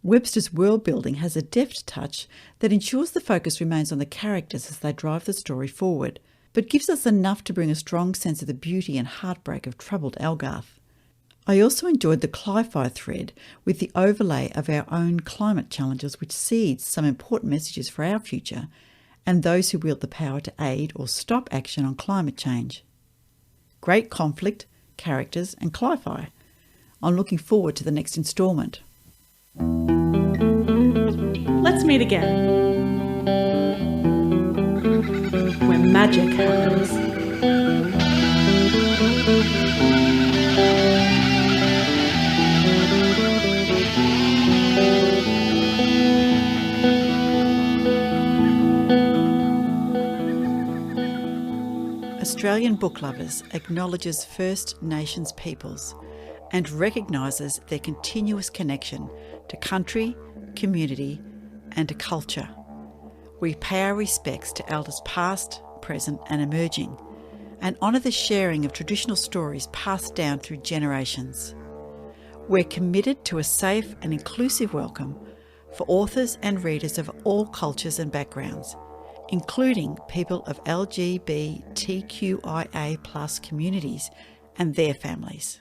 Webster's world building has a deft touch that ensures the focus remains on the characters as they drive the story forward, but gives us enough to bring a strong sense of the beauty and heartbreak of troubled Algarth. I also enjoyed the Cli-Fi thread with the overlay of our own climate challenges, which seeds some important messages for our future and those who wield the power to aid or stop action on climate change. Great conflict, characters and Cli-Fi. I'm looking forward to the next instalment. Let's meet again, where magic happens. Australian Book Lovers acknowledges First Nations peoples and recognises their continuous connection to country, community and to culture. We pay our respects to elders past, present and emerging, and honour the sharing of traditional stories passed down through generations. We're committed to a safe and inclusive welcome for authors and readers of all cultures and backgrounds, including people of LGBTQIA+ communities and their families.